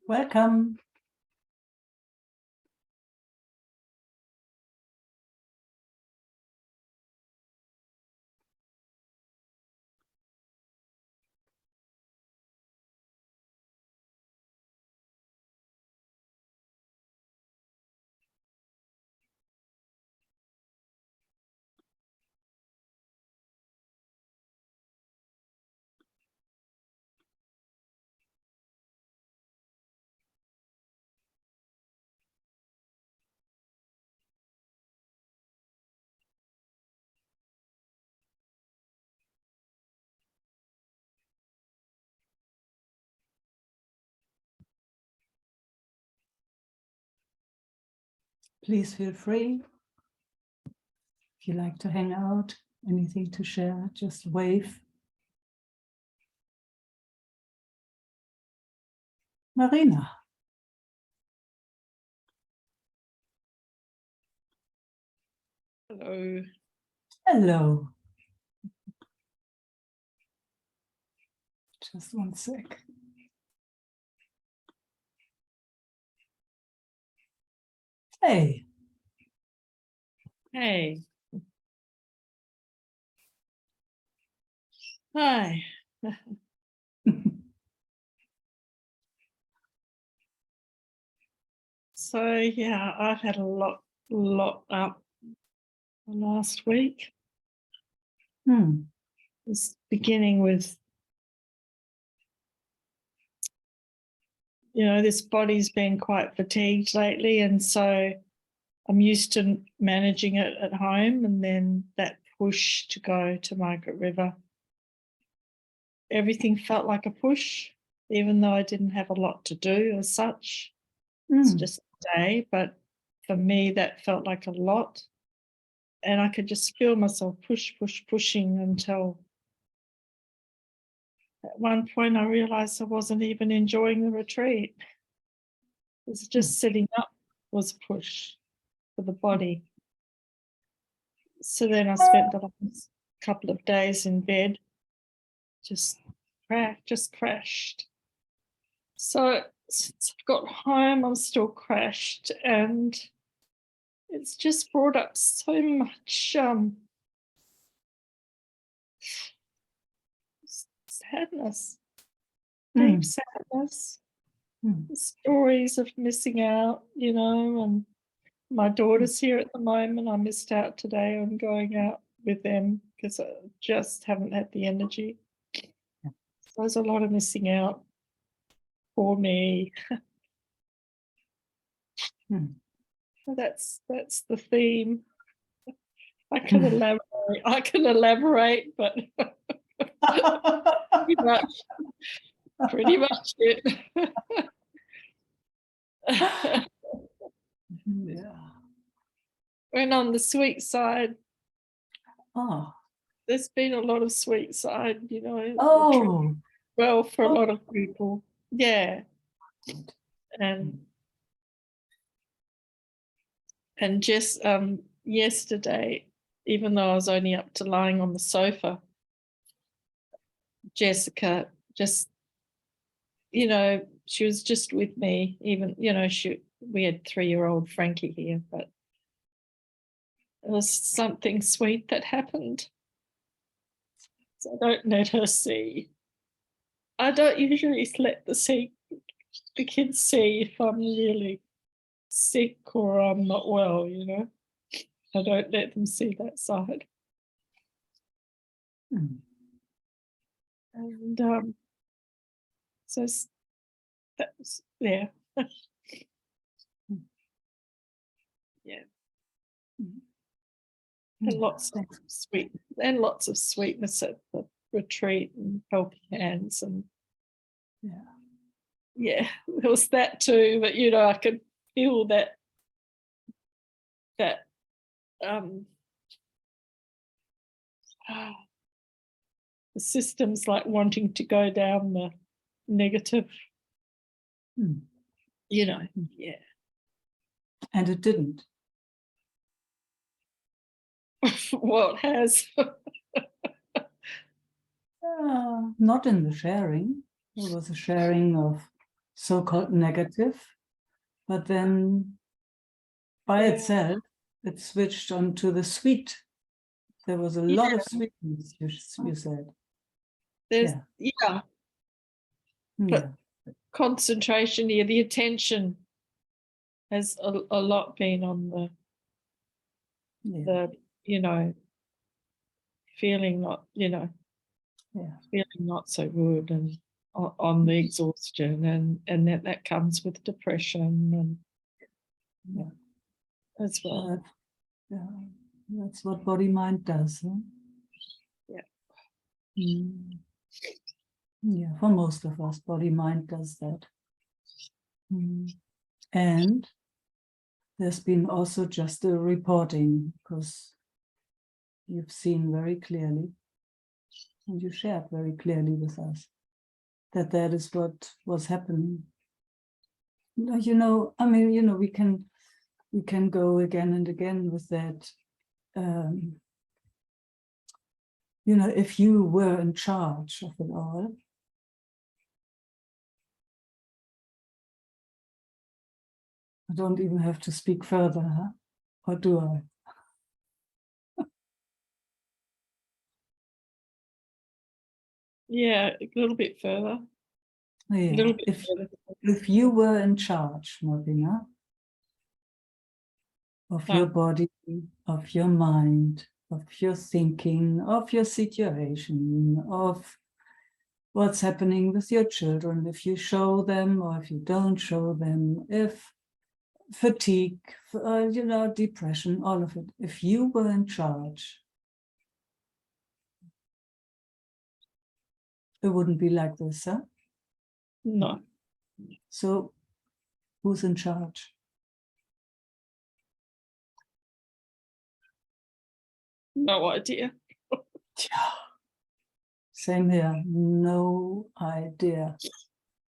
Welcome. Please feel free. If you like to hang out, anything to share, just wave. Marina. Hello. Hello. Just one sec. Hey. Hey. Hi. So yeah, I've had a lot up last week. It's beginning with, this body's been quite fatigued lately, and so I'm used to managing it at home, and then that push to go to Margaret River, everything felt like a push, even though I didn't have a lot to do as such. It's just a day, but for me that felt like a lot. And I could just feel myself pushing until at one point I realized I wasn't even enjoying the retreat. It was just sitting up was a push for the body. So then I spent the last couple of days in bed, just crashed. So since I've got home, I'm still crashed, and it's just brought up so much sadness, deep sadness, stories of missing out, and my daughter's here at the moment. I missed out today on going out with them because I just haven't had the energy. So there's a lot of missing out for me. So that's the theme. I can elaborate, but pretty much it. Yeah. And on the sweet side, there's been a lot of sweet side, well, for a lot of people. Yeah. And just yesterday, even though I was only up to lying on the sofa, Jessica just, she was just with me. Even, we had 3-year-old Frankie here, but it was something sweet that happened. So I don't let her see. I don't usually let the kids see if I'm really sick or I'm not well, I don't let them see that side. And so that was, yeah. Yeah. And lots of sweetness at the retreat and helping hands, and yeah, there was that too. But I could feel that the system's like wanting to go down the negative, yeah. And it didn't. Well, it has. Not in the sharing. There was a sharing of so-called negative, but then by itself, it switched on to the sweet. There was a lot of sweetness, you said. There's, Yeah. yeah, but concentration here, the attention has a lot been on the, you know, feeling not, you know, feeling not so good, and on the exhaustion, and that comes with depression and as well. That's what body mind does. Huh? Yeah, for most of us, body mind does that. And there's been also just a reporting, because you've seen very clearly, and you shared very clearly with us, that that is what was happening. You know, I mean, you know, we can go again and again with that. You know, if you were in charge of it all, I don't even have to speak further, huh? Or do I? Yeah, a little bit further. Yeah. A little bit further. If you were in charge, Martina, of your body, of your mind, of your thinking, of your situation, of what's happening with your children, if you show them or if you don't show them, if fatigue, you know, depression, all of it. If you were in charge, it wouldn't be like this, huh? No. So who's in charge? No idea. Same here, no idea.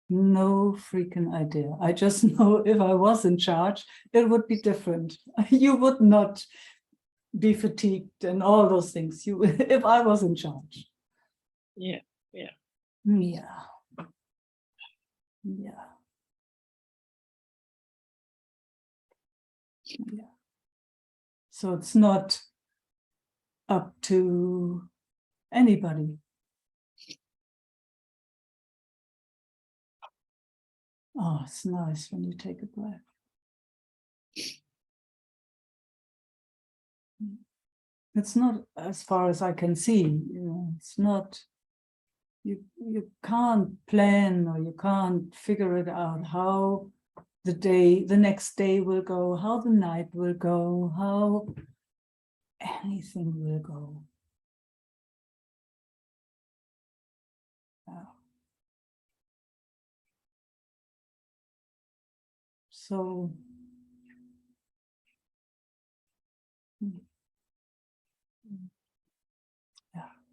No freaking idea. I just know if I was in charge, it would be different. You would not be fatigued and all those things. You, if I was in charge. Yeah. So it's not up to anybody. Oh, it's nice when you take a breath. It's not, as far as I can see, you know, it's not, you can't plan or you can't figure it out how the next day will go, how the night will go, how anything will go. So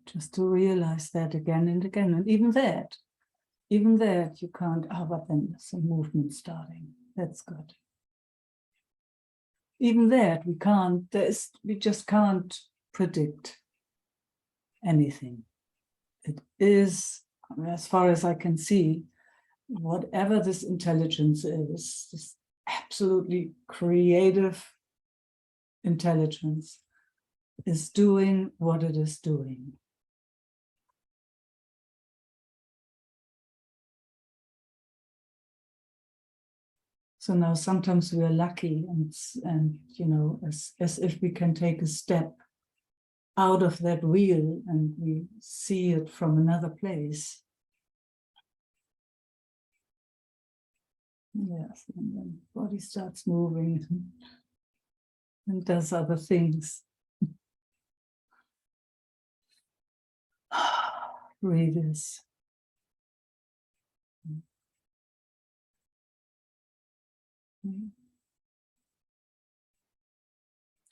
just to realize that again and again, and even that you can't, but then there's a movement starting. That's good. Even that we just can't predict anything. It is, as far as I can see, whatever this intelligence is, this absolutely creative intelligence, is doing what it is doing. So now sometimes we are lucky and you know, as if we can take a step out of that wheel and we see it from another place. Yes, and then the body starts moving and does other things. Breathe this.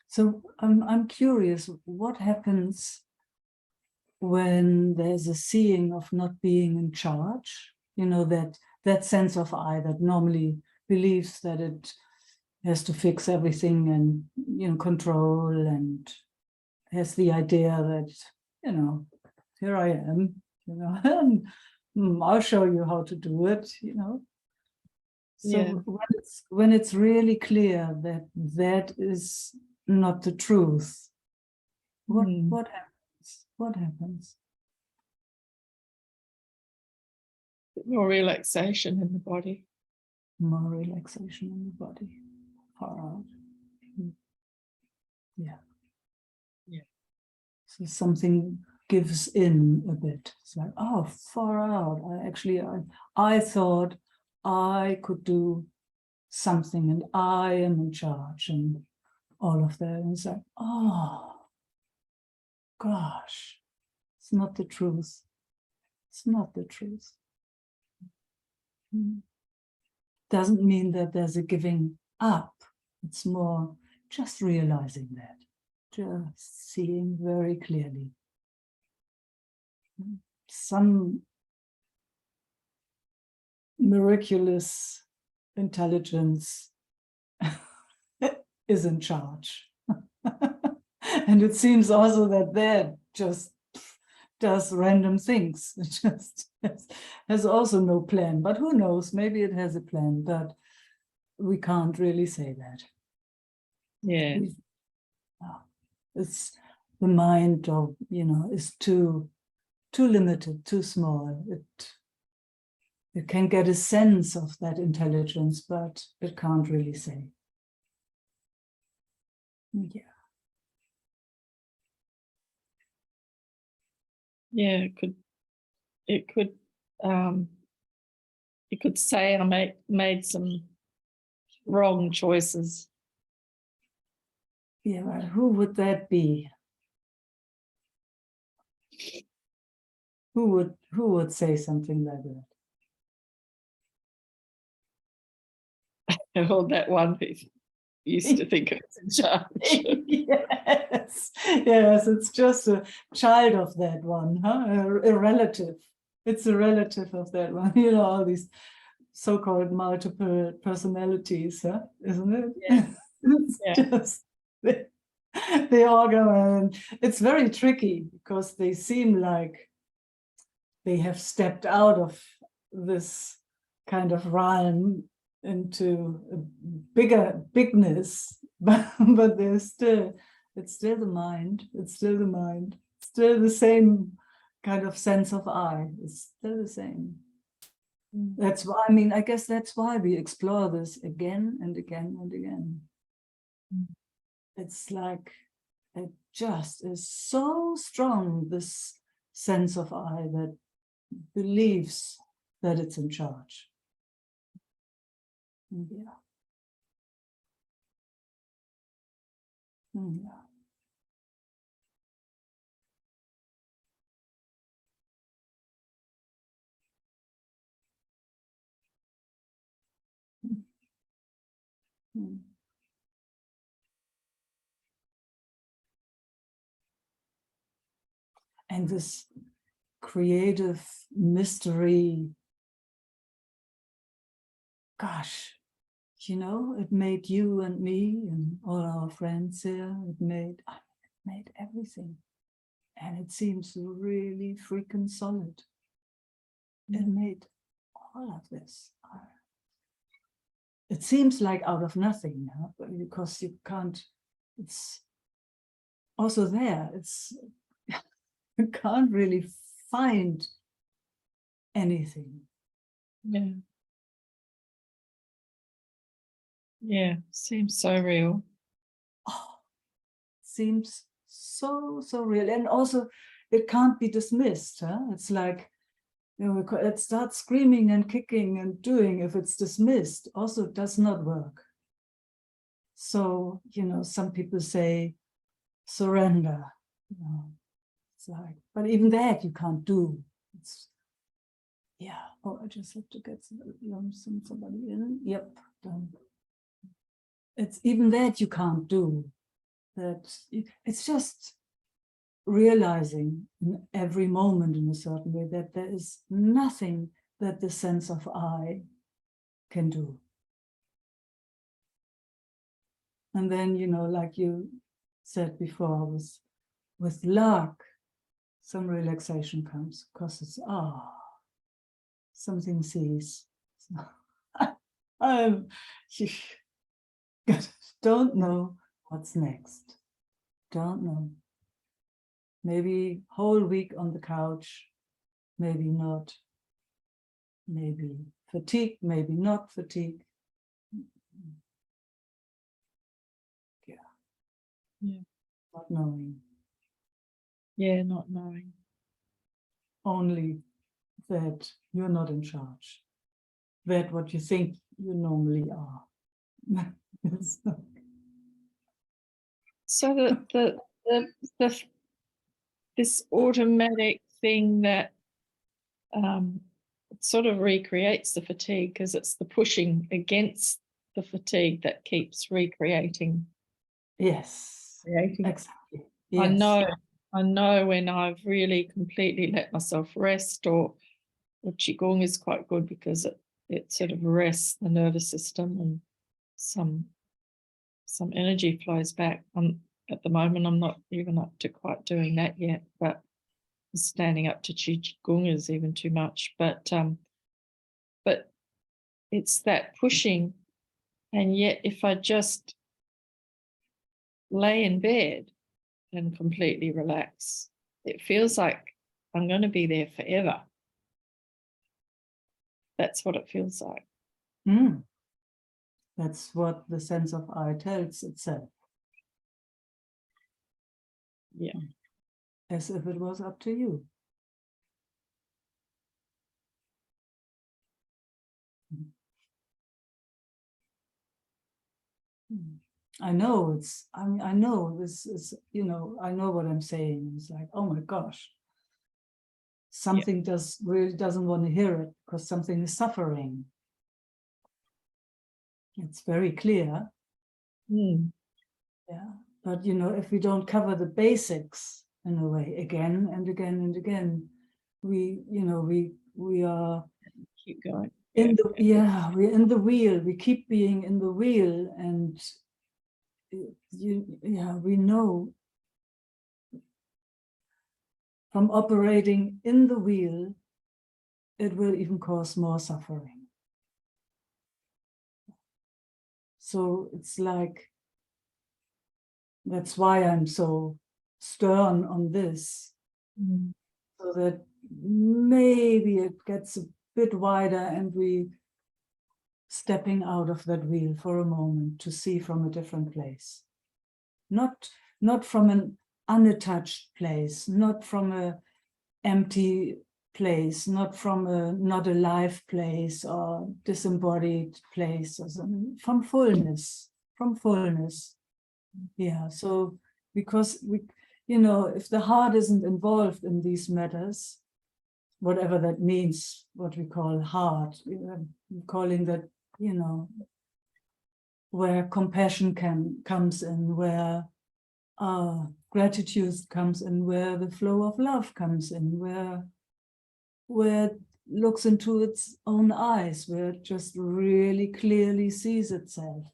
So I'm curious, what happens when there's a seeing of not being in charge? You know, that sense of I that normally believes that it has to fix everything and, you know, control, and has the idea that, you know, here I am, you know, and I'll show you how to do it, you know. So Yeah. when it's really clear that that is not the truth, what happens? What happens? More relaxation in the body. More relaxation in the body. Far out. Yeah. Yeah. So something gives in a bit. It's like, oh, far out. I thought I could do something and I am in charge and all of that. And it's like, oh, gosh, it's not the truth. It's not the truth. Doesn't mean that there's a giving up. It's more just realizing that, just seeing very clearly. Some miraculous intelligence is in charge. And it seems also that just does random things. It just has also no plan, but who knows, maybe it has a plan, but we can't really say that. Yeah. It's the mind of, is too limited, too small. It can get a sense of that intelligence, but it can't really say. Yeah. Yeah, it could say I made some wrong choices. Yeah, but who would that be? Who would say something like that? Well, that one who used to think it was in charge. Yes, it's just a child of that one, huh? A relative. It's a relative of that one. All these so-called multiple personalities, huh? Isn't it? Yeah. It's just they all go, and it's very tricky because they seem like they have stepped out of this kind of realm into a bigness, but it's still the mind. It's still the mind. Still the same kind of sense of I. It's still the same. That's why, I guess that's why we explore this again and again and again. It's like it just is so strong, this sense of I that believes that it's in charge. Yeah. Yeah. And this creative mystery, gosh, it made you and me and all our friends here. It made everything. And it seems really freaking solid. It made all of this. It seems like out of nothing, because you can't, it's also there. You can't really find anything. Yeah. Yeah, seems so real. Oh, seems so real. And also it can't be dismissed. It's like, it starts screaming and kicking and doing. If it's dismissed, also does not work. So, some people say surrender. It's like, but even that you can't do. Oh, I just have to get somebody in. Yep, done. It's even that you can't do. That it's just realizing in every moment in a certain way that there is nothing that the sense of I can do. And then, like you said before, with luck, some relaxation comes because it's something sees. I'm don't know what's next. Don't know. Maybe whole week on the couch, maybe not. Maybe fatigue, maybe not fatigue. Yeah. Not knowing. Yeah, not knowing. Only that you're not in charge. That what you think you normally are. It's not. So the this automatic thing that sort of recreates the fatigue, because it's the pushing against the fatigue that keeps recreating. Yes, Creating. exactly. Yes. I know when I've really completely let myself rest, or Qigong is quite good because it sort of rests the nervous system and some energy flows back. At the moment, I'm not even up to quite doing that yet, but standing up to Qigong is even too much. But it's that pushing, and yet if I just lay in bed and completely relax, it feels like I'm going to be there forever. That's what it feels like. Mm. That's what the sense of I tells itself. Yeah. As if it was up to you. I know it's, I know this is, I know what I'm saying. It's like, oh my gosh, something really doesn't want to hear it because something is suffering. It's very clear. Mm. Yeah. But, if we don't cover the basics in a way, again and again and again, we are Keep going. we're in the wheel. We keep being in the wheel, and we know from operating in the wheel, it will even cause more suffering. So it's like, that's why I'm so stern on this, so that maybe it gets a bit wider and we stepping out of that wheel for a moment to see from a different place. Not from an unattached place, not from an empty place, not from a not alive place or disembodied place, or something, from fullness. Yeah, so because if the heart isn't involved in these matters, whatever that means, what we call heart, calling that, where compassion comes in, where gratitude comes in, where the flow of love comes in, where it looks into its own eyes, where it just really clearly sees itself.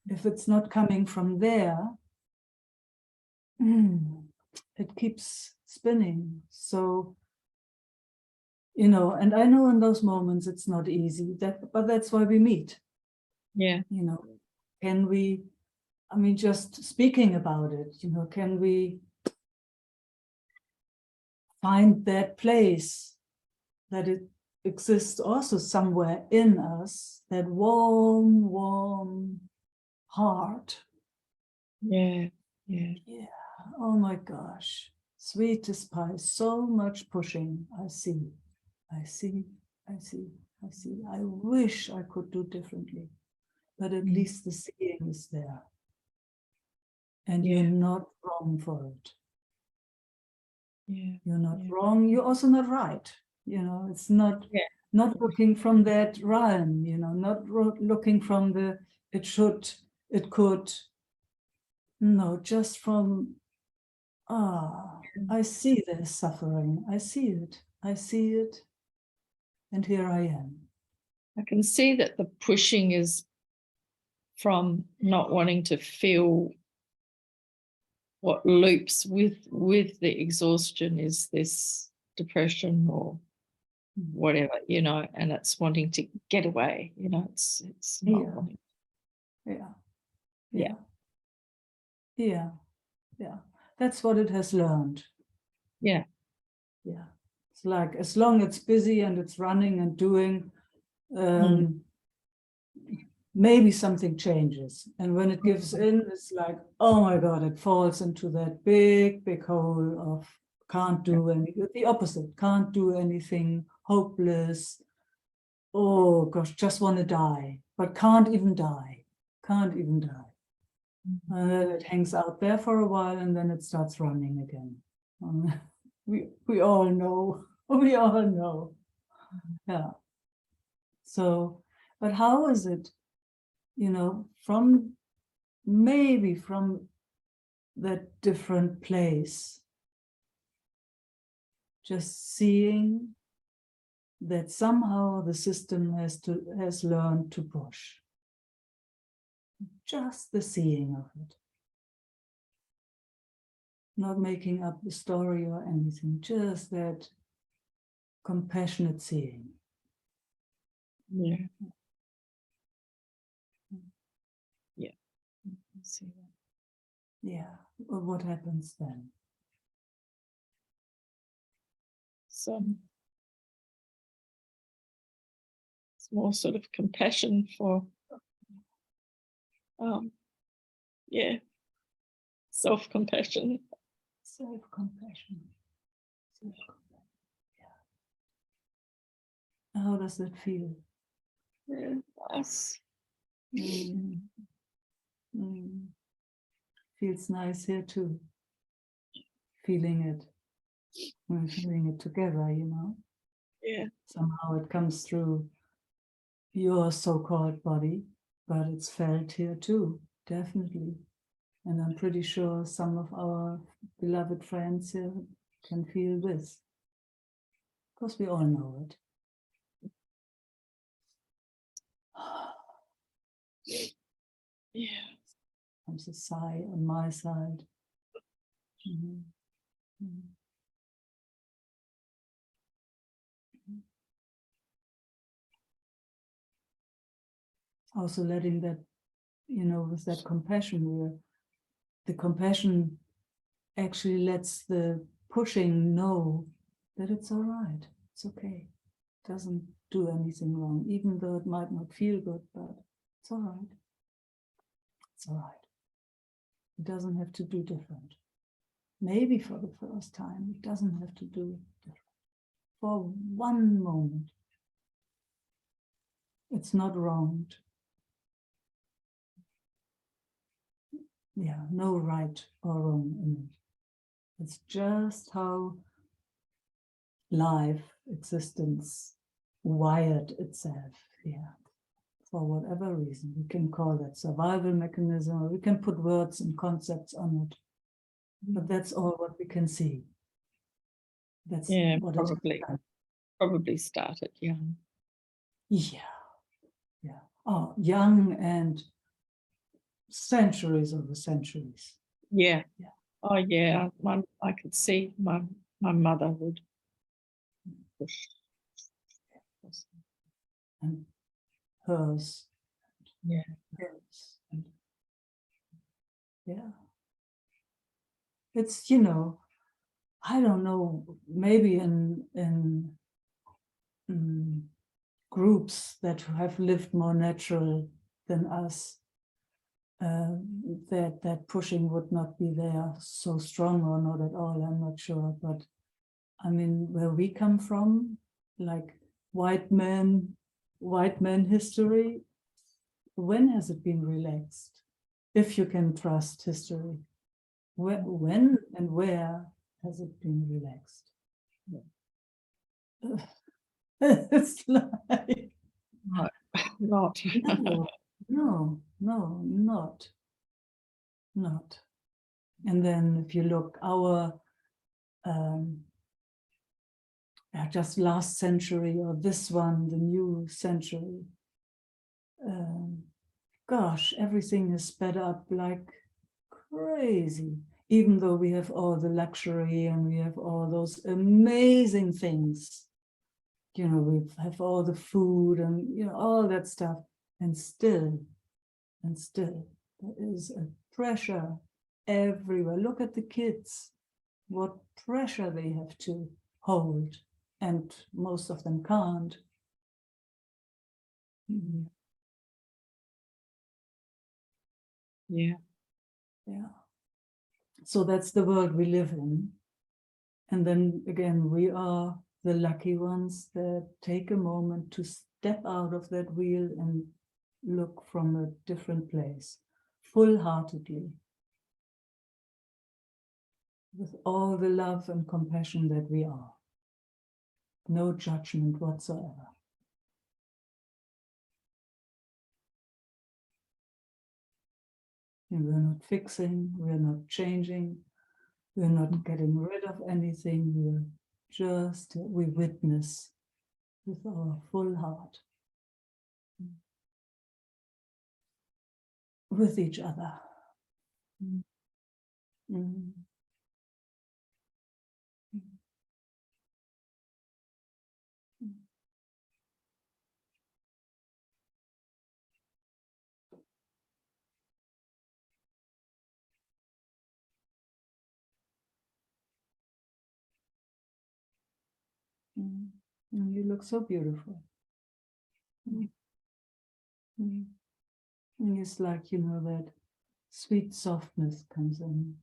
If it's not coming from there, it keeps spinning. So, and I know in those moments it's not easy, but that's why we meet. Yeah. Can we, just speaking about it, can we find that place that it exists also somewhere in us, that warm heart. Yeah. Oh my gosh, sweet as pie, so much pushing. I see. I wish I could do differently, but at least the seeing is there. And you're not wrong for it. Yeah. You're not wrong. You're also not right. It's not looking from that realm, not looking from the it should, it could. No, just from, I see there's suffering. I see it. And here I am. I can see that the pushing is from not wanting to feel what loops with the exhaustion is this depression or whatever, you know, and it's wanting to get away, you know, it's not Yeah. wanting. Yeah. Yeah. Yeah. Yeah. That's what it has learned. Yeah. Yeah. It's like, as long as it's busy and it's running and doing, maybe something changes. And when it gives in, it's like, oh my God, it falls into that big hole of can't do anything. The opposite, can't do anything, hopeless. Oh gosh, just want to die, but can't even die. Can't even die. And then it hangs out there for a while and then it starts running again. We all know. We all know. Yeah. So, but how is it, you know, from maybe from that different place, just seeing that somehow the system has learned to push. Just the seeing of it. Not making up the story or anything, just that compassionate seeing. Yeah. Yeah. I see that. Yeah. Well, what happens then? So it's more sort of compassion for, yeah, self-compassion. Self-compassion. Self-compassion. Yeah. How does that feel? Yeah, nice. Feels nice here too. Feeling it. We're feeling it together, you know. Yeah. Somehow it comes through your so-called body, but it's felt here too, definitely. And I'm pretty sure some of our beloved friends here can feel this. Because we all know it. Yeah. Comes a sigh on my side. Also letting that, you know, with that compassion, where the compassion actually lets the pushing know that it's all right, it's okay, it doesn't do anything wrong, even though it might not feel good, but it's all right. It's all right. It doesn't have to do different. Maybe for the first time, it doesn't have to do different. For one moment, it's not wronged. Yeah, no right or wrong in it. It's just how life, existence, wired itself. Yeah, for whatever reason. We can call that survival mechanism, or we can put words and concepts on it. But that's all what we can see. That's what probably started young. Yeah. Oh, young and centuries over centuries. Yeah. Oh yeah. I could see my mother would push. And hers. Yeah. Hers. And yeah. It's, you know, I don't know, maybe in groups that have lived more natural than us, that pushing would not be there so strong, or not at all, I'm not sure. But I mean, where we come from, like white man history, when has it been relaxed? If you can trust history, when and where has it been relaxed? It's like not. No, not. And then if you look our just last century, or this one, the new century, gosh, everything is sped up like crazy, even though we have all the luxury and we have all those amazing things, you know, we have all the food and, you know, all that stuff. And still, there is a pressure everywhere. Look at the kids, what pressure they have to hold, and most of them can't. Yeah. So that's the world we live in. And then again, we are the lucky ones that take a moment to step out of that wheel and look from a different place, full-heartedly, with all the love and compassion that we are. No judgment whatsoever. And we're not fixing, we're not changing, we're not getting rid of anything, we witness with our full heart, with each other. Mm. You look so beautiful. And it's like, you know, that sweet softness comes in.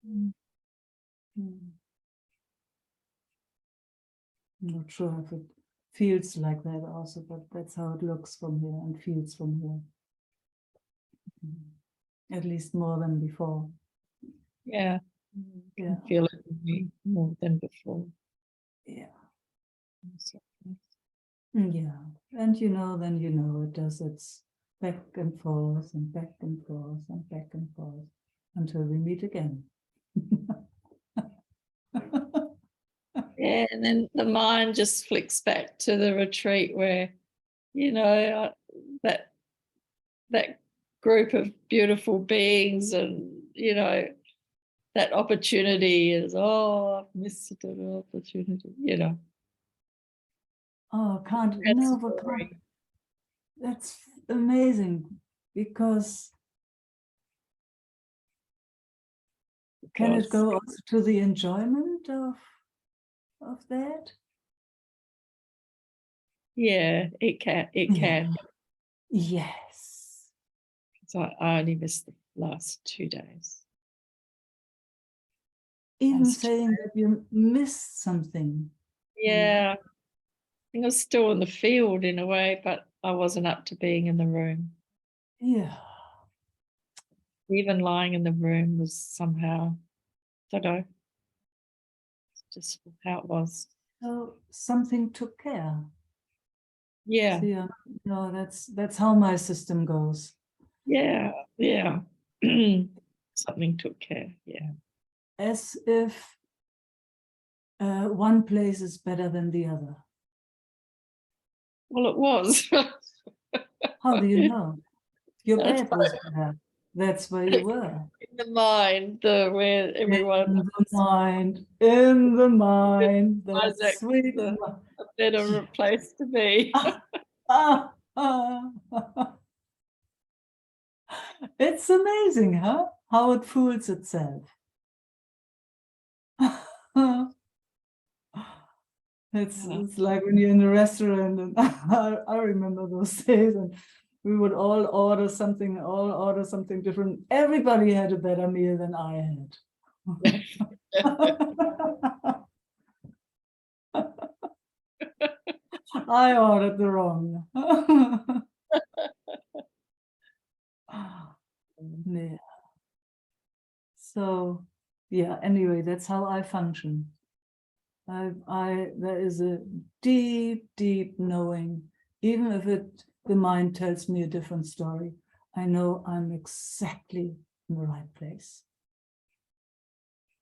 I'm not sure if it feels like that also, but that's how it looks from here and feels from here. At least more than before. Yeah. Yeah. I feel it more than before. Yeah. Yeah. And you know, then you know it does its back and forth and back and forth and back and forth until we meet again. Yeah, and then the mind just flicks back to the retreat where, you know, that group of beautiful beings, and you know, that opportunity is, oh, I've missed the opportunity, you know. Oh, can't. That's amazing, because can it go also to the enjoyment of that? Yeah, it can. It can. Yes. So I only missed the last 2 days. Even saying that you missed something. Yeah. I think I was still in the field in a way, but I wasn't up to being in the room. Yeah. Even lying in the room was somehow, I don't know, just how it was. So something took care. Yeah. See, no, that's how my system goes. Yeah. Yeah. Something took care. Yeah. As if one place is better than the other. Well, it was. How do you know? Your bed was better. That's where you were. In the mind, where everyone. In the mind. That's sweet. A better place to be. It's amazing, huh? How it fools itself. It's like when you're in a restaurant, and I remember those days, and we would all order something different. Everybody had a better meal than I had. I ordered the wrong. Yeah. So yeah, anyway, that's how I function. There is a deep knowing, even if the mind tells me a different story, I know I'm exactly in the right place.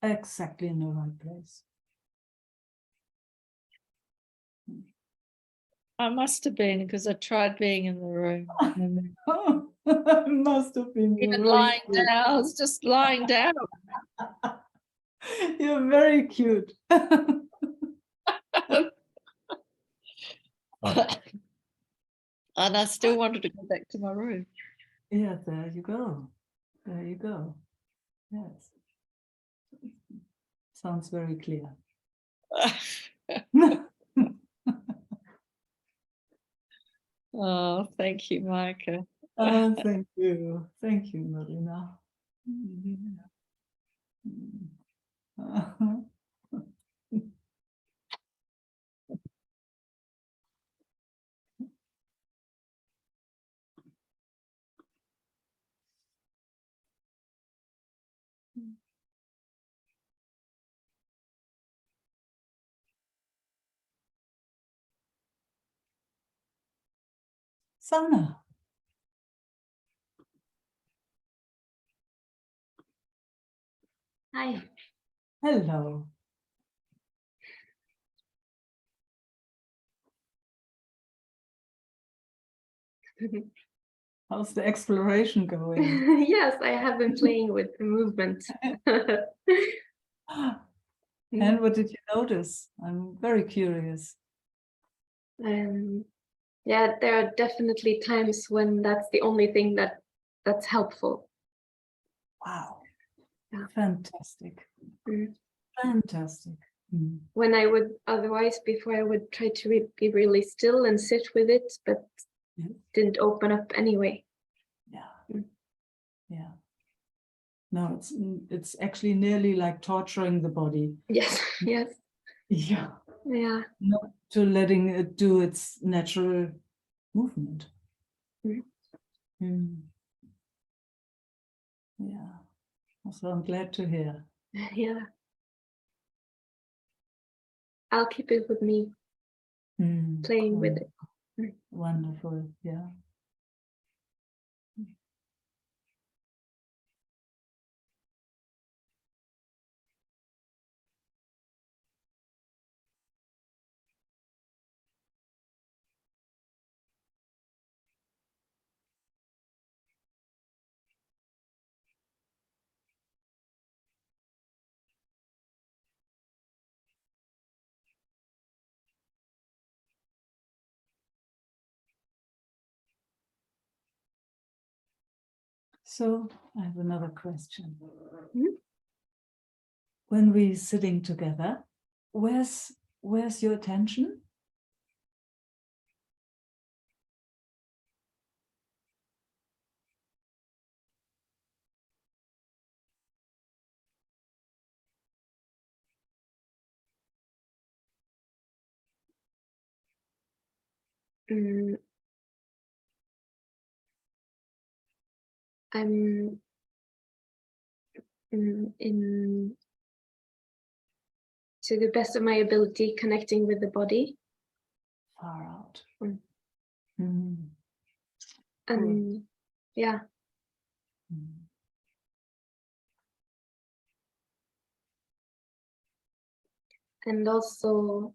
Exactly in the right place. I must have been, because I tried being in the room. Must have been. Even lying down. I was just lying down. You're very cute. And I still wanted to go back to my room. Yeah, there you go. There you go. Yes. Sounds very clear. Oh, thank you, Meike. Thank you. Thank you, Marina. Sana. Hi. Hello. How's the exploration going? Yes, I have been playing with the movement. And what did you notice? I'm very curious. Yeah, there are definitely times when that's the only thing that's helpful. Wow. Yeah. Fantastic. Mm. Fantastic. Mm. When I would otherwise, before I would try to be really still and sit with it, but Yes. didn't open up anyway. Yeah. Mm. Yeah. No, it's actually nearly like torturing the body. Yes, yes. Yeah. Yeah. Not to letting it do its natural movement. Mm. Mm. Yeah. So I'm glad to hear. Yeah. I'll keep it with me, playing with it. Mm. Wonderful. Yeah. So I have another question. Mhm. When we're sitting together, where's your attention? Mm. I'm in to the best of my ability connecting with the body. Far out. Mm. Mm. And yeah. Mm. And also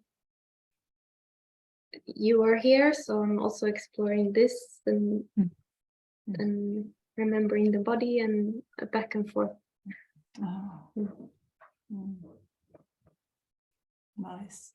you are here, so I'm also exploring this and remembering the body and back and forth. Oh. Mm. Mm. Nice.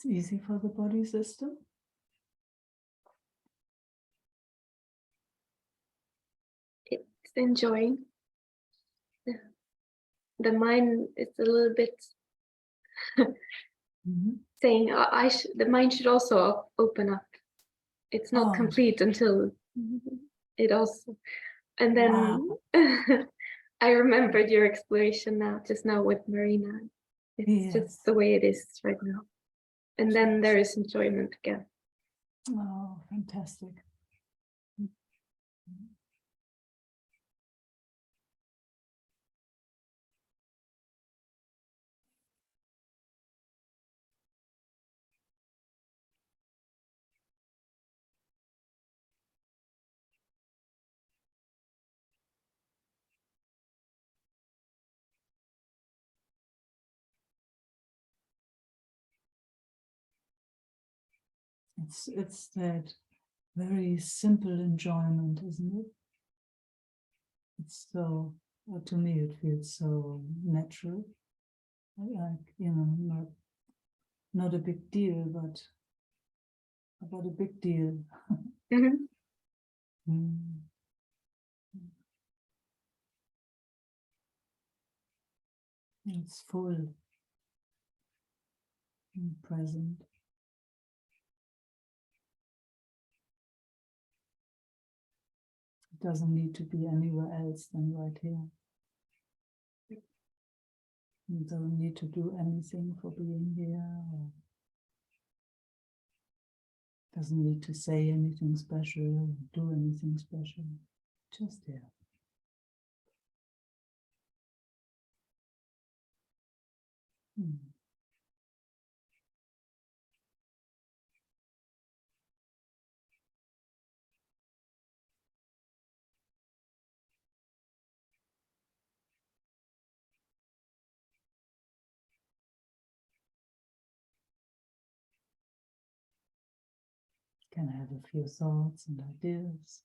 It's easy for the body system. It's enjoying. The mind is a little bit saying the mind should also open up. It's not complete until it also. And then I remembered your exploration just now with Marina. It's just the way it is right now. And then there is enjoyment again. Oh, fantastic. It's that very simple enjoyment, isn't it? It's so, to me, it feels so natural. Like, not a big deal, but a big deal. It's full and present. It doesn't need to be anywhere else than right here. You don't need to do anything for being here. Or doesn't need to say anything special or do anything special. Just here. Can have a few thoughts and ideas.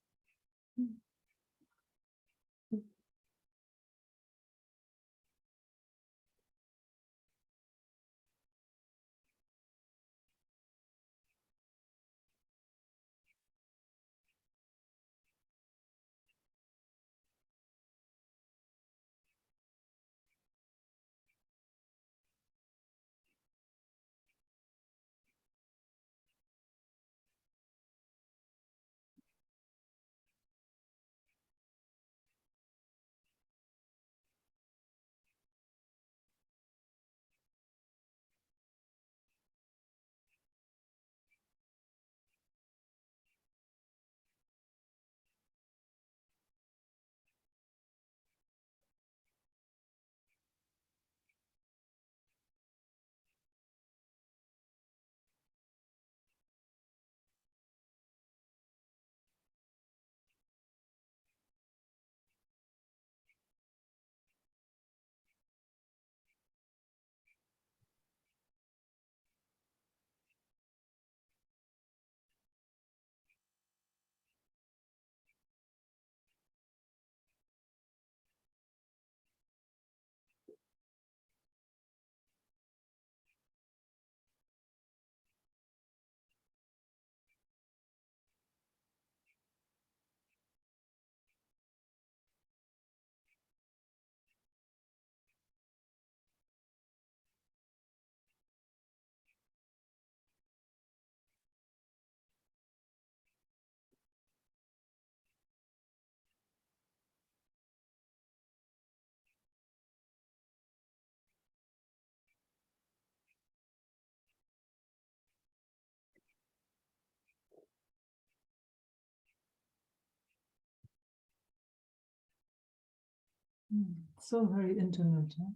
So very intimate, huh?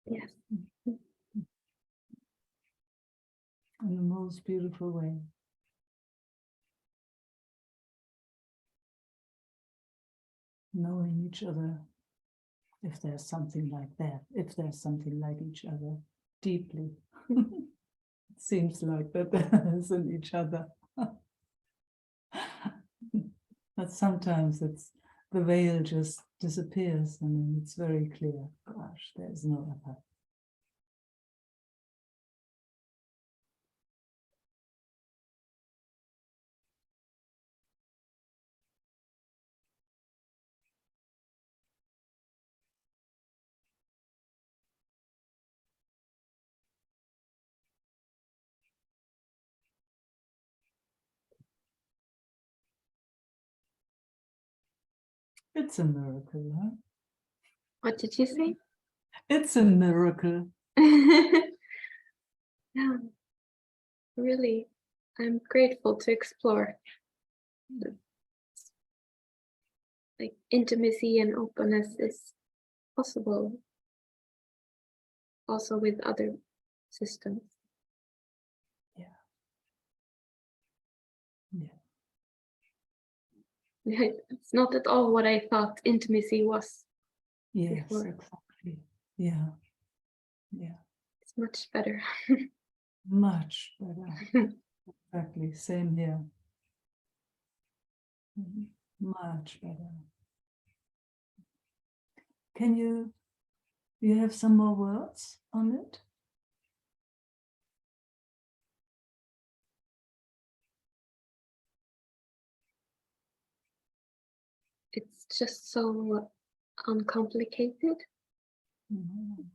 Yes. In the most beautiful way. Knowing each other, if there's something like that, if there's something like each other, deeply. It seems like that there is in each other. But sometimes the veil just disappears and then it's very clear. Gosh, there's no other. It's a miracle, huh? What did you say? It's a miracle. Yeah, really, I'm grateful to explore. Like intimacy and openness is possible also with other systems. Yeah. Yeah. It's not at all what I thought intimacy was. Yes, Before. exactly. Yeah. Yeah. It's much better. Much better. Exactly. Same here. Much better. Can you have some more words on it? It's just so uncomplicated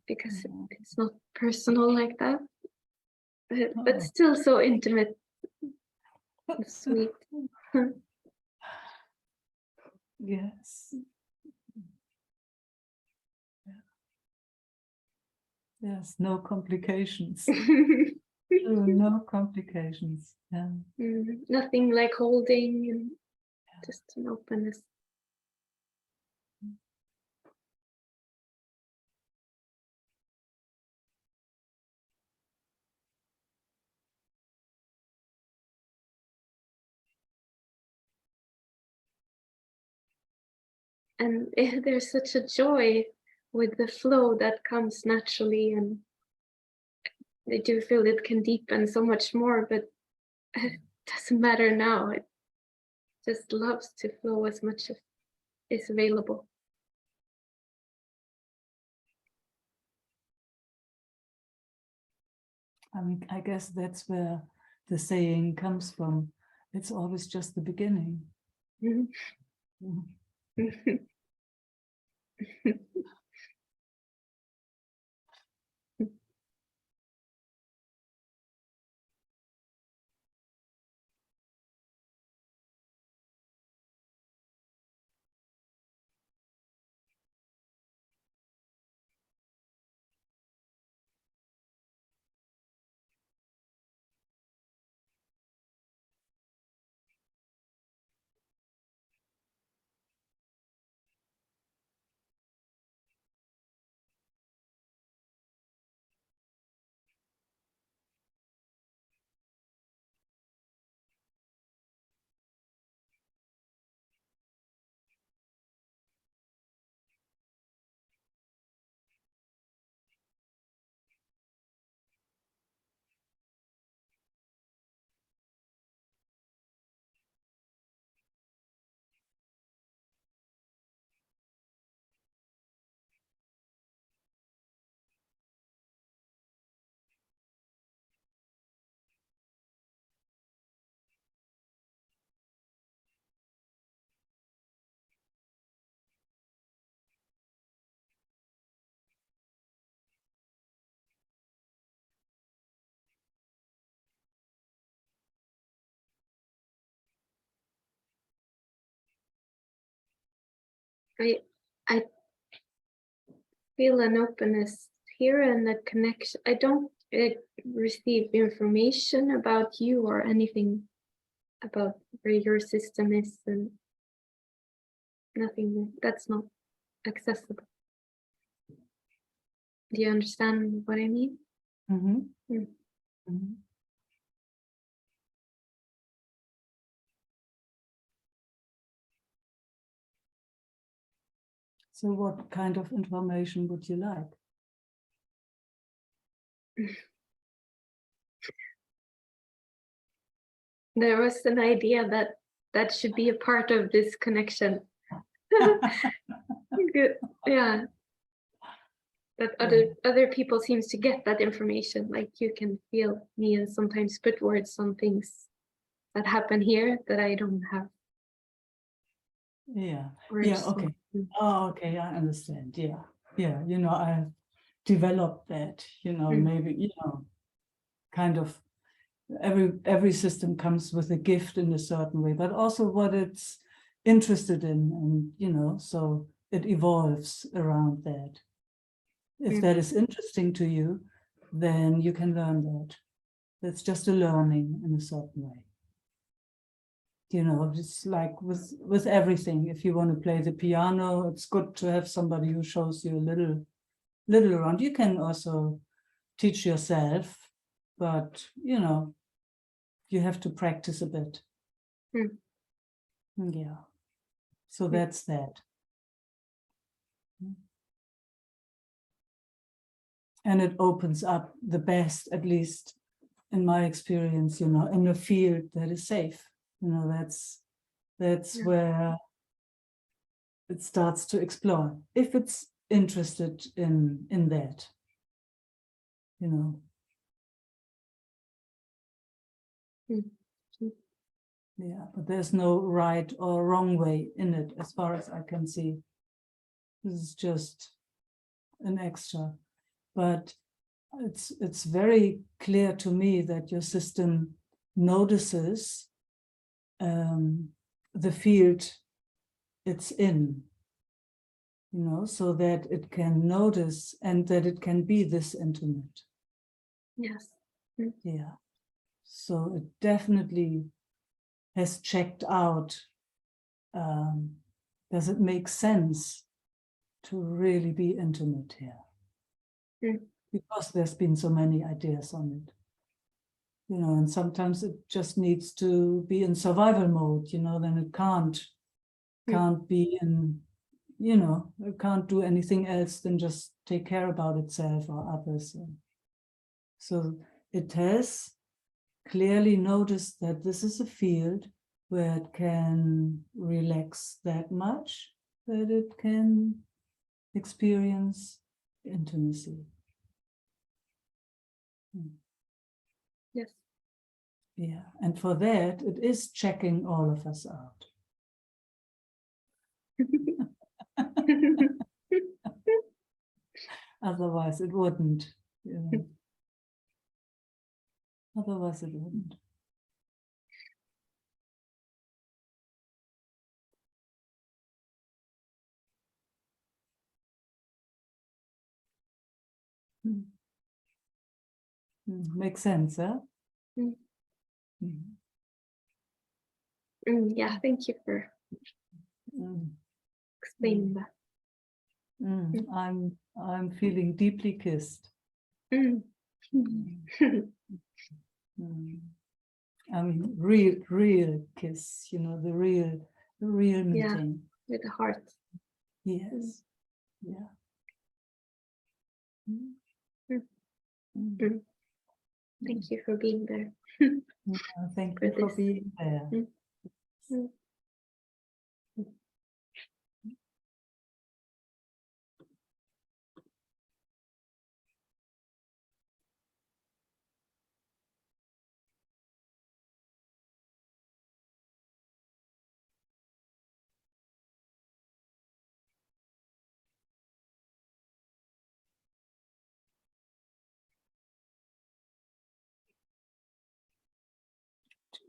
because it's not personal like that, but still so intimate and sweet. Yes. Yes, no complications. No complications. Yeah. Nothing like holding and just an openness. And there's such a joy with the flow that comes naturally, and I do feel it can deepen so much more, but it doesn't matter now. It just loves to flow as much as is available. I mean, I guess that's where the saying comes from. It's always just the beginning. I feel an openness here and a connection. I don't receive information about you or anything about where your system is, and nothing that's not accessible. Do you understand what I mean? So what kind of information would you like? There was an idea that that should be a part of this connection. Good. Yeah. That other people seems to get that information, like you can feel me and sometimes put words on things that happen here that I don't have. Yeah. Words Yeah. Okay. Oh, okay. I understand. Yeah. Yeah. I've developed that. Maybe kind of every system comes with a gift in a certain way, but also what it's interested in, and so it evolves around that. If that is interesting to you, then you can learn that. That's just a learning in a certain way. It's like with everything. If you want to play the piano, it's good to have somebody who shows you a little around. You can also teach yourself, but you have to practice a bit. Yeah. So that's that. And it opens up the best, at least in my experience, in a field that is safe. That's where it starts to explore, if it's interested in that. Yeah, but there's no right or wrong way in it, as far as I can see. This is just an extra. But it's very clear to me that your system notices the field it's in, so that it can notice and that it can be this intimate. Yes. Yeah. So it definitely has checked out, does it make sense to really be intimate here? Because there's been so many ideas on it. And sometimes it just needs to be in survival mode, then it can't be in, it can't do anything else than just take care about itself or others. So it has clearly noticed that this is a field where it can relax that much, that it can experience intimacy. Yes. Yeah, and for that, it is checking all of us out. Otherwise, it wouldn't. Otherwise, it wouldn't. Makes sense, huh? Yeah, thank you for explaining that. I'm feeling deeply kissed. I mean, real kiss, the real meeting. With the heart. Yes. Yeah. Thank you for being there. Thank you for being there.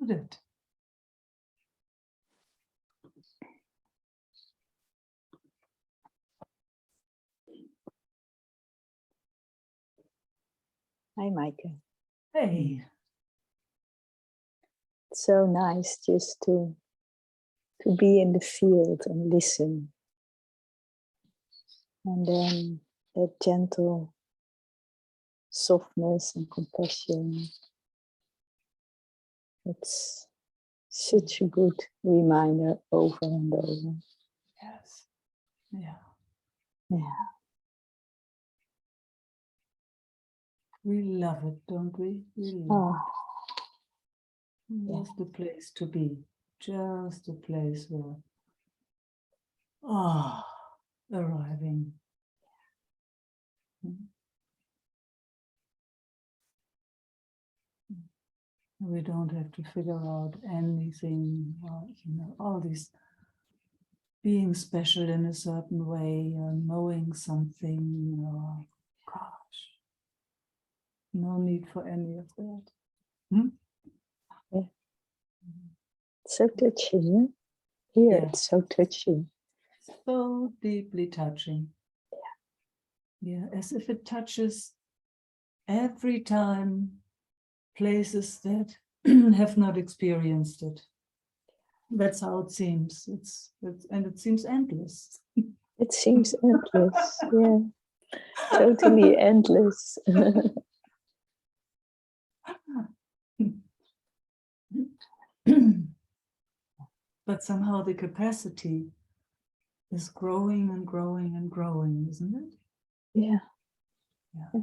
Judith. Hi, Meike. Hey. It's so nice just to be in the field and listen. And then that gentle softness and compassion. It's such a good reminder over and over. Yes. Yeah. Yeah. We love it, don't we? We love it. Just the place to be. Just a place where arriving. We don't have to figure out anything, all these being special in a certain way, or knowing something, gosh, no need for any of that. Yeah. So touching. here. Yeah. It's so touching. So deeply touching. Yeah, as if it touches every time places that have not experienced it. That's how it seems. And it seems endless. It seems endless. Yeah, totally endless. But somehow the capacity is growing and growing and growing, isn't it? Yeah. Yeah.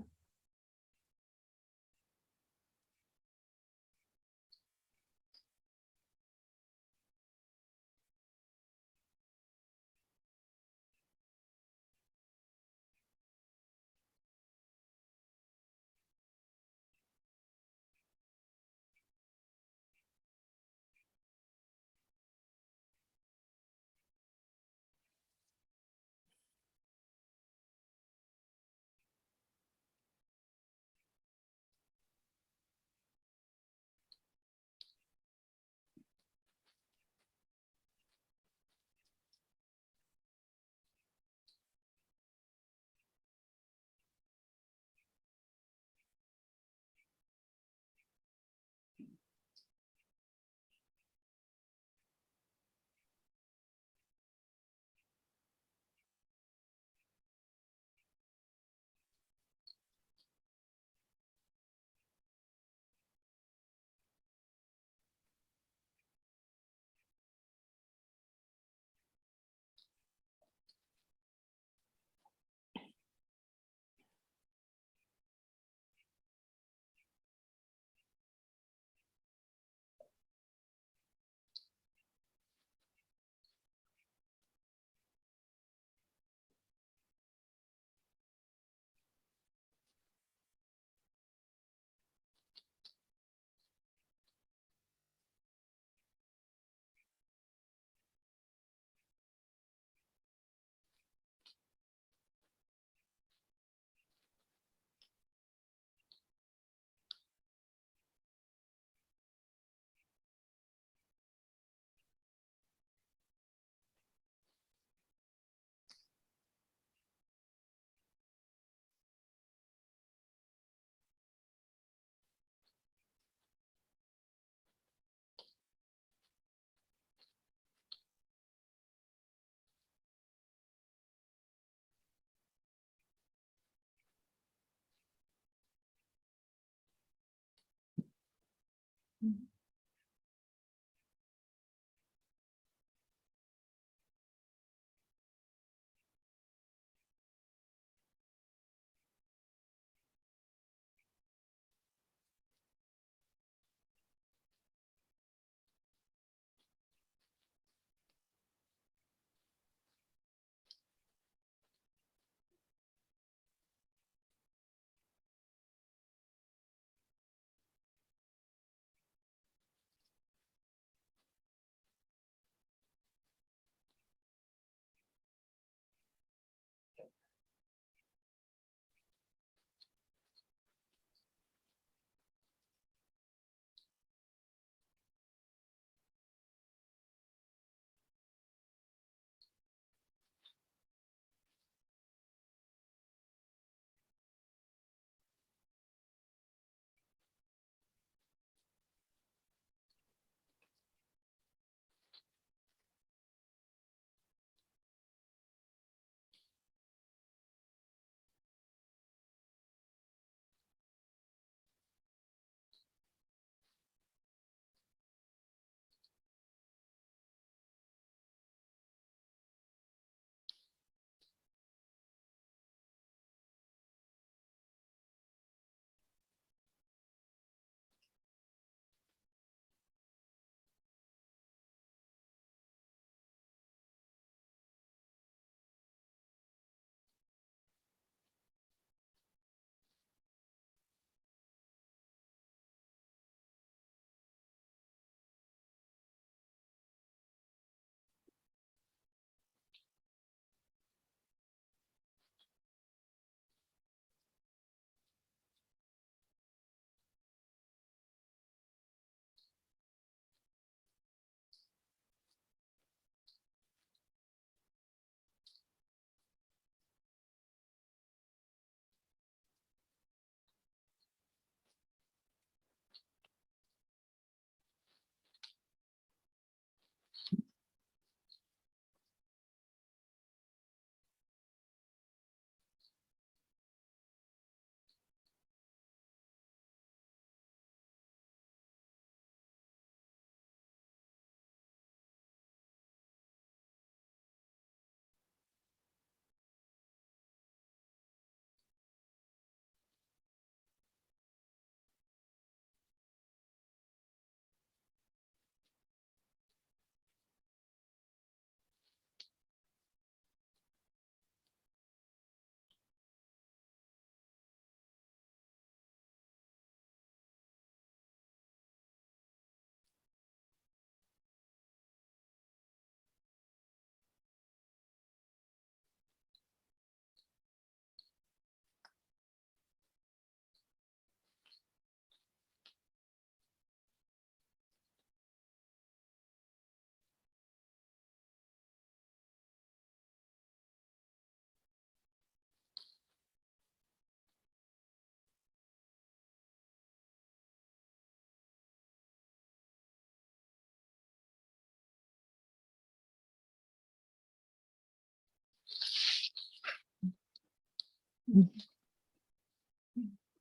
Mm.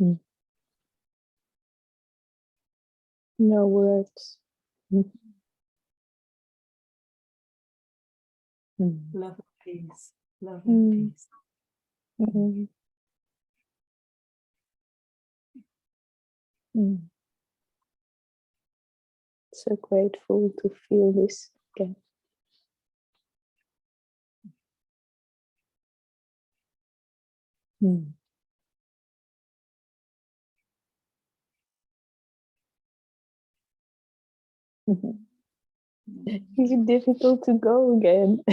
Mm. No words. Mm. Mm. Love and peace. Love and Mm. peace. Mm. Mm. So grateful to feel this again. Mm. It's difficult to go again.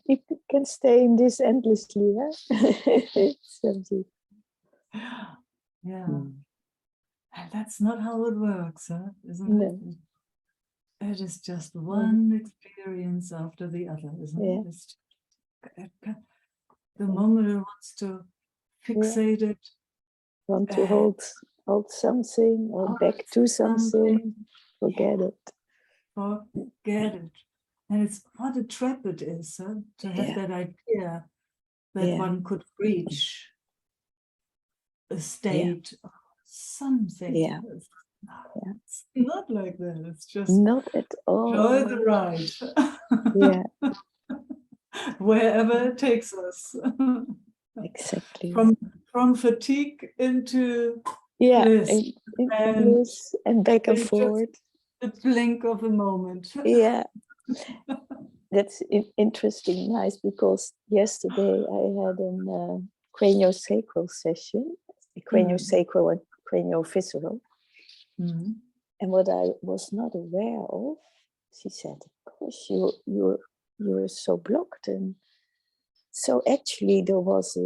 You can stay in this endlessly, huh? It's empty. Yeah. Mm. And that's not how it works, huh? Isn't No. it? It is just one experience after the other, isn't Yeah. it? It's the moment it wants to fixate it, Want to hold something or hold back to something, forget yeah, it. forget it. And it's what a trap it is, huh? To have Yeah. that idea that Yeah. one could reach a state of something. Yeah. It's, Yeah. it's not like that. It's just Not at enjoy the all. ride. Yeah. Wherever it takes us. Exactly. From fatigue into Yeah. bliss. In And bliss and back and it's just forth. the blink of a moment. Yeah. That's interesting, nice, because yesterday I had a craniosacral session, craniosacral and craniovisceral. Mm. And what I was not aware of, she said, "Gosh, you're so blocked." And so actually there was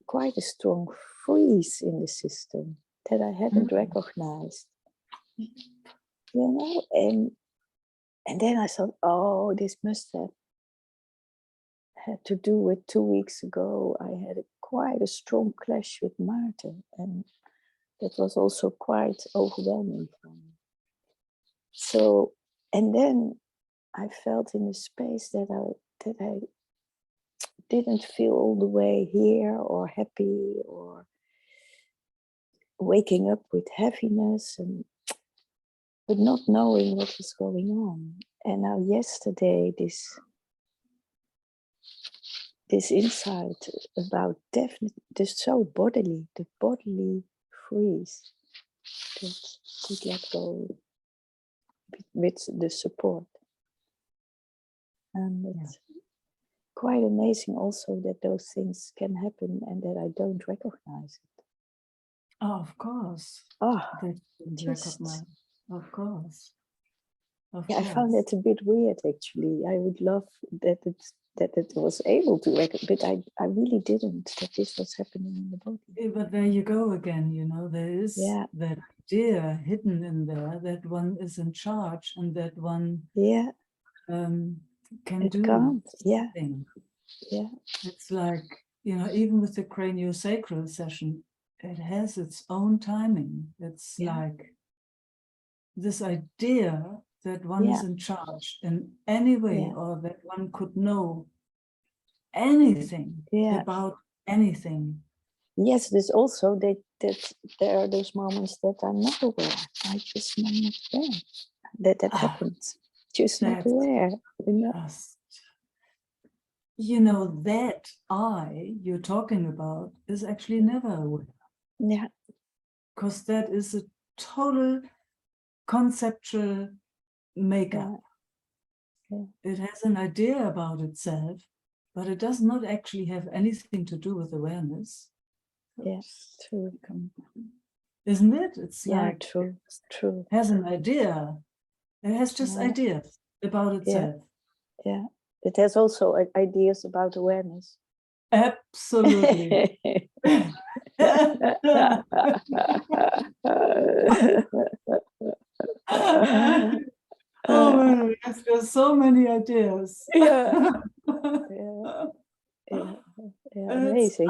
quite a strong freeze in the system that I hadn't recognized. And then I thought, oh, this must have had to do with 2 weeks ago. I had quite a strong clash with Maarten, and that was also quite overwhelming for me. So, and then I felt in a space that I didn't feel all the way here or happy or waking up with heaviness, but not knowing what was going on. And now yesterday, this insight about definitely the bodily freeze that could let go with the support. And it's quite amazing also that those things can happen and that I don't recognize it. Oh, of course. Oh, That you recognize. Of course. Of yeah, I course. found that a bit weird actually. I would love that it was able to recognize, but I really didn't, that this was happening in the body. Yeah, but there you go again, there is that idea hidden in there that one is in charge and that one can do something. Yeah. It's like, even with the craniosacral session, it has its own timing. It's like this idea that one is in charge in any way, or that one could know anything about anything. Yes, there's also that there are those moments that I'm not aware. I just am not aware that happens. Just not aware. That I you're talking about is actually never aware. Yeah. Because that is a total conceptual makeup. It has an idea about itself, but it does not actually have anything to do with awareness. Yes, true. Isn't it? It's like true. It has an idea. It has just ideas about itself. Yeah. It has also ideas about awareness. Absolutely. Oh man, there's so many ideas. Amazing,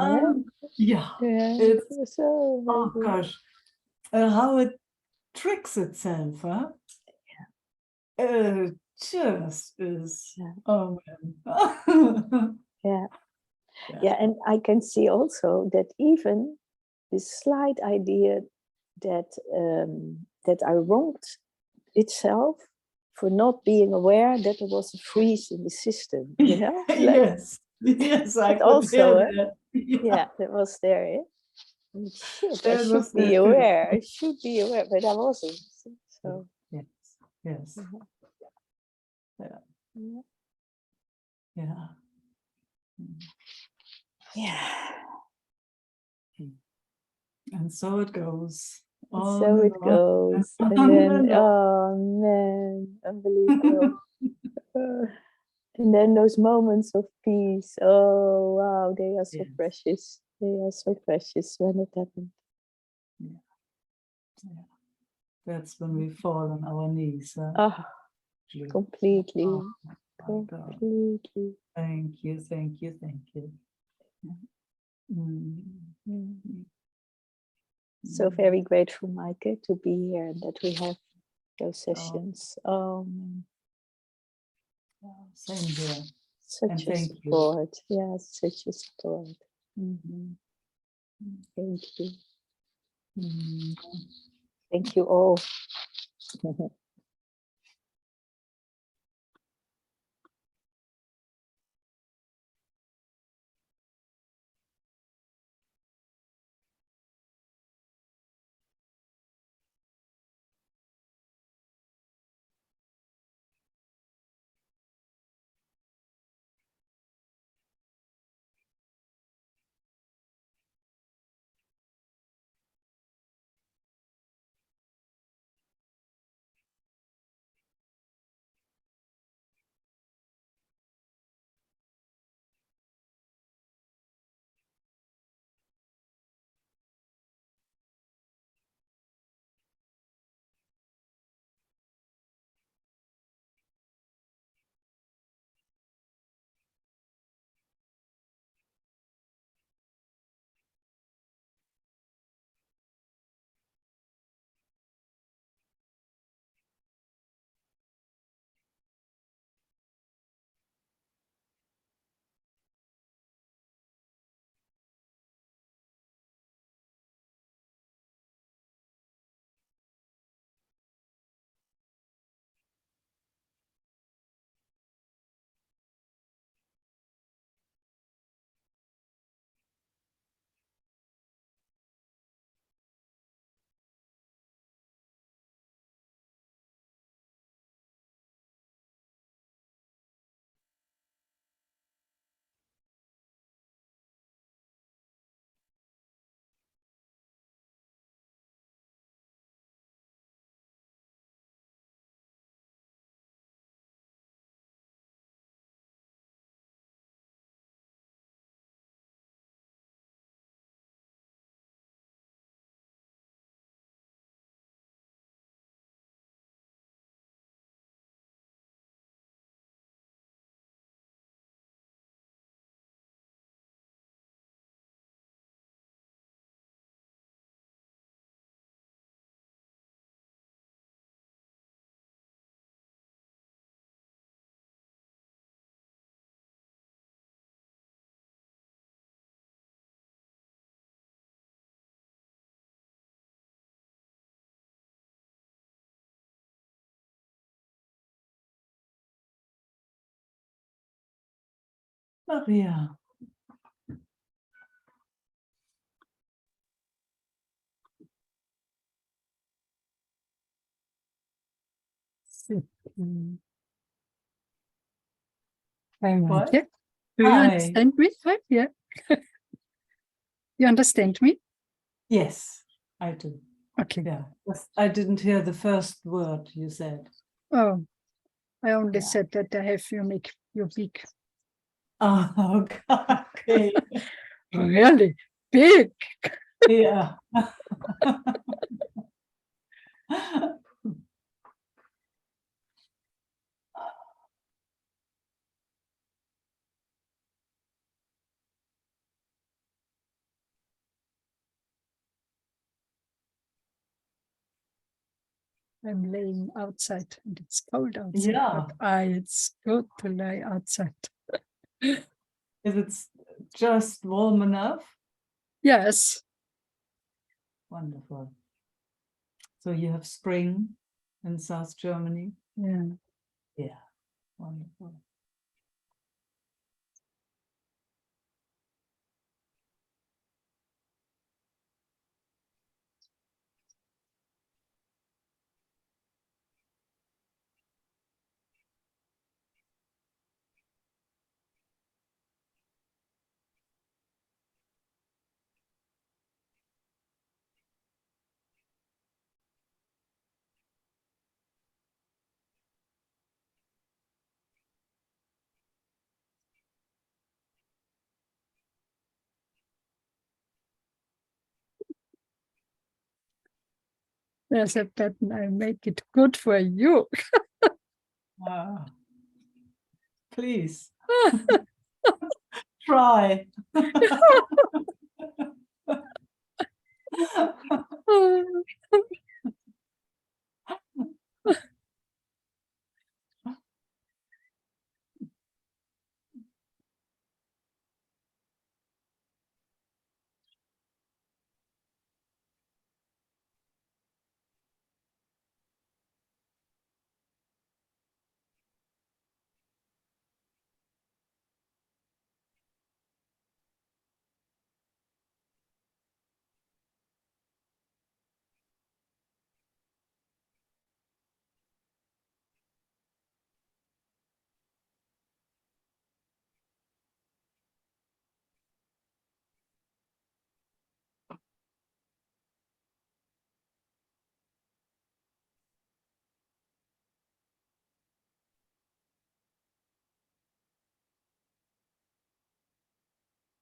it's so amazing. Oh gosh, how it tricks itself, huh? It just is. Oh man. Yeah, and I can see also that even this slight idea that that I wronged itself for not being aware that there was a freeze in the system, you know? Yes, yes, I But could also, hear that. yeah, that was there. And shit, I That should was be there too. aware. I should be aware, but I wasn't. So Yes, yes, yeah. yeah. Yeah. And so it goes. And On so and it on goes. And on then, and on. oh man, unbelievable. And then those moments of peace. Oh wow, they are so Yes. precious. They are so precious when it happened. Yeah. That's when we fall on our knees. Oh, completely. Oh, my God. Completely. Thank you, thank you, thank you. Mm. So very grateful, Meike, to be here and that we have those Oh. sessions. Same here. Such And a thank you. support. Yeah, such a support. Mhm. Thank you. Mm. Thank you all. Maria. Hi, What? Meike. Do you Hi. understand me? Hi, yeah. You understand me? Yes, I do. Okay. Yeah. I didn't hear the first word you said. Oh, I only Yeah. said that I have you make you big. Oh, okay. Really big. Yeah. I'm laying outside and it's cold outside, Yeah. but it's good to lie outside. Is it just warm enough? Yes. Wonderful. So you have spring in South Germany? Yeah. Yeah, wonderful. There's a pattern. I make it good for you. Ah, please try.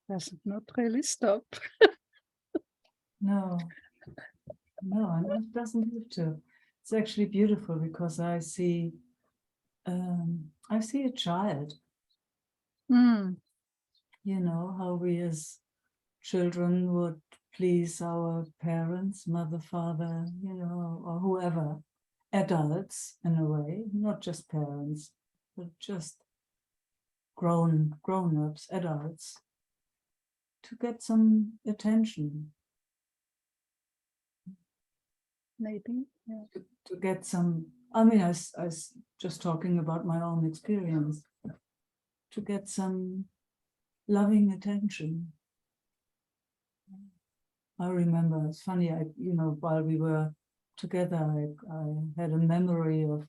Does not really stop. No, no, and it doesn't have to. It's actually beautiful because I see a child, Mm, you know, how we as children would please our parents, mother, father, you know, or whoever, adults in a way, not just parents, but just grown-ups, adults, to get some attention, maybe. Yeah. to get some, I mean, I just talking about my own experience, to get some loving attention. I remember, it's funny, while we were together, I had a memory of,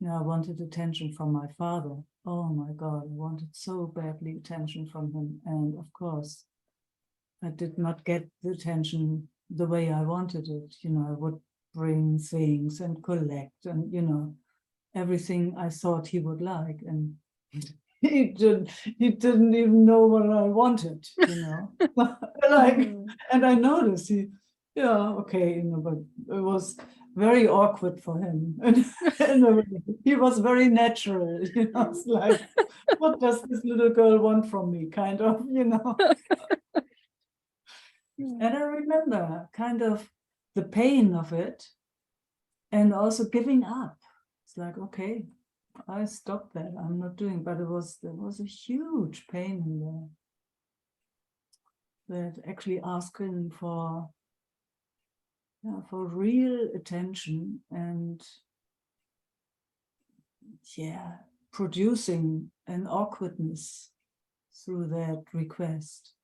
I wanted attention from my father. Oh my God, I wanted so badly attention from him. And of course, I did not get the attention the way I wanted it. I would bring things and collect and, everything I thought he would like. And he didn't even know what I wanted, like, and I noticed okay, but it was very awkward for him. And in a way, he was very natural, it's like, what does this little girl want from me, kind of. And I remember kind of the pain of it and also giving up. It's like, okay, I stopped that. I'm not doing, but there was a huge pain in there, that actually asking for real attention and producing an awkwardness through that request.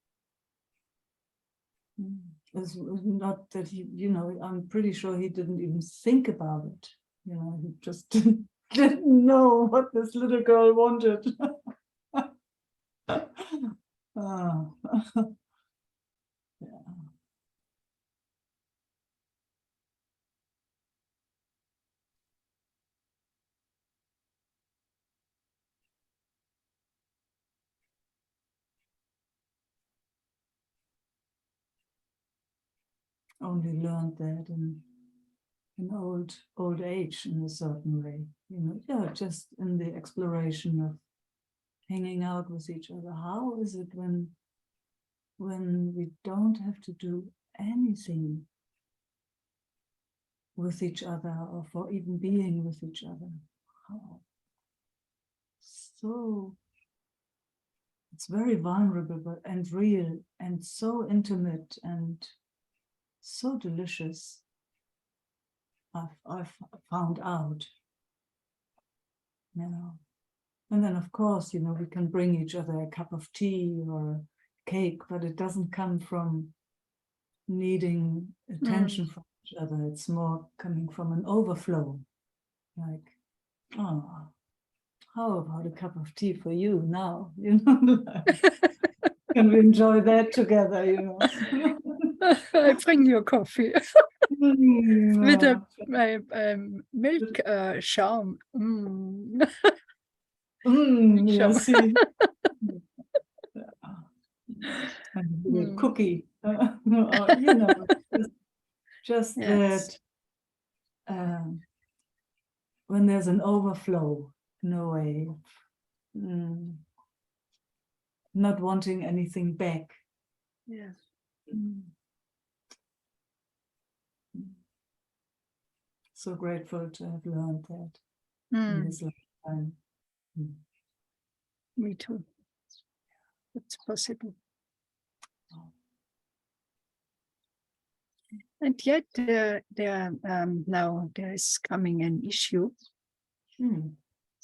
It's not that I'm pretty sure he didn't even think about it. He just didn't know what this little girl wanted. Ah, yeah. Only learned that in old age in a certain way. Just in the exploration of hanging out with each other. How is it when we don't have to do anything with each other or for even being with each other? How so it's very vulnerable and real and so intimate and so delicious. I've found out, and then of course, we can bring each other a cup of tea or a cake, but it doesn't come from needing attention from each other. It's more coming from an overflow, like, oh, how about a cup of tea for you now? Can we enjoy that together? I bring you coffee with a milk charm. Yeah, Sure. see. And a little cookie, just Yes. that when there's an overflow, in a way, not wanting anything back. Yes. So grateful to have learned that in this lifetime. Me too. It's possible. And yet now there is coming an issue,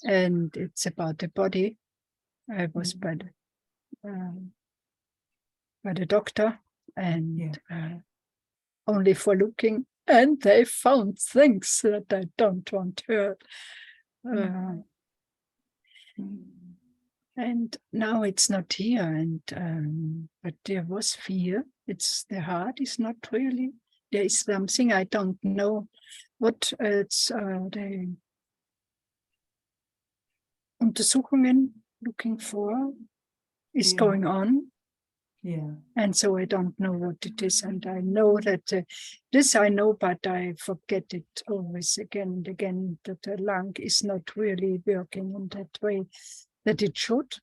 and it's about the body. I was by the doctor, and only for looking, and they found things that I don't want to hear. And now it's not here, and but there was fear. It's the heart is not really. There is something I don't know what. It's the Untersuchungen looking for is going on. Yeah. And so I don't know what it is, and I know that this I know, but I forget it always again and again, that the lung is not really working in that way that it should,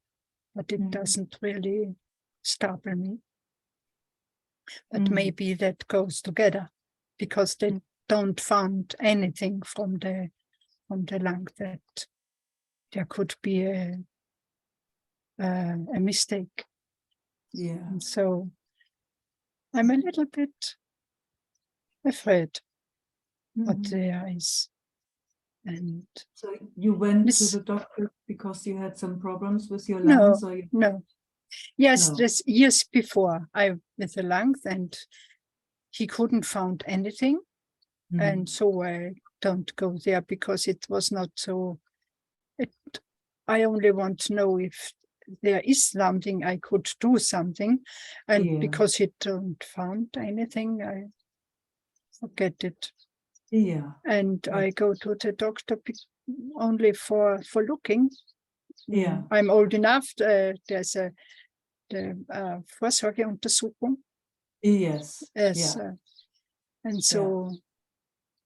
but it doesn't really startle me. But maybe that goes together, because they don't find anything from the lung that there could be a mistake. Yeah. And so I'm a little bit afraid what there is. And so you went to the doctor because you had some problems with your lungs? No. Yes, No. this years before I with the lungs, and he couldn't find anything. And so I don't go there because it was not so. I only want to know if there is something I could do something, and because he don't find anything, I forget it. Yeah. And I go to the doctor only for looking. Yeah. I'm old enough. There's the Vorsorgeuntersuchung. Yes. Yes. And so,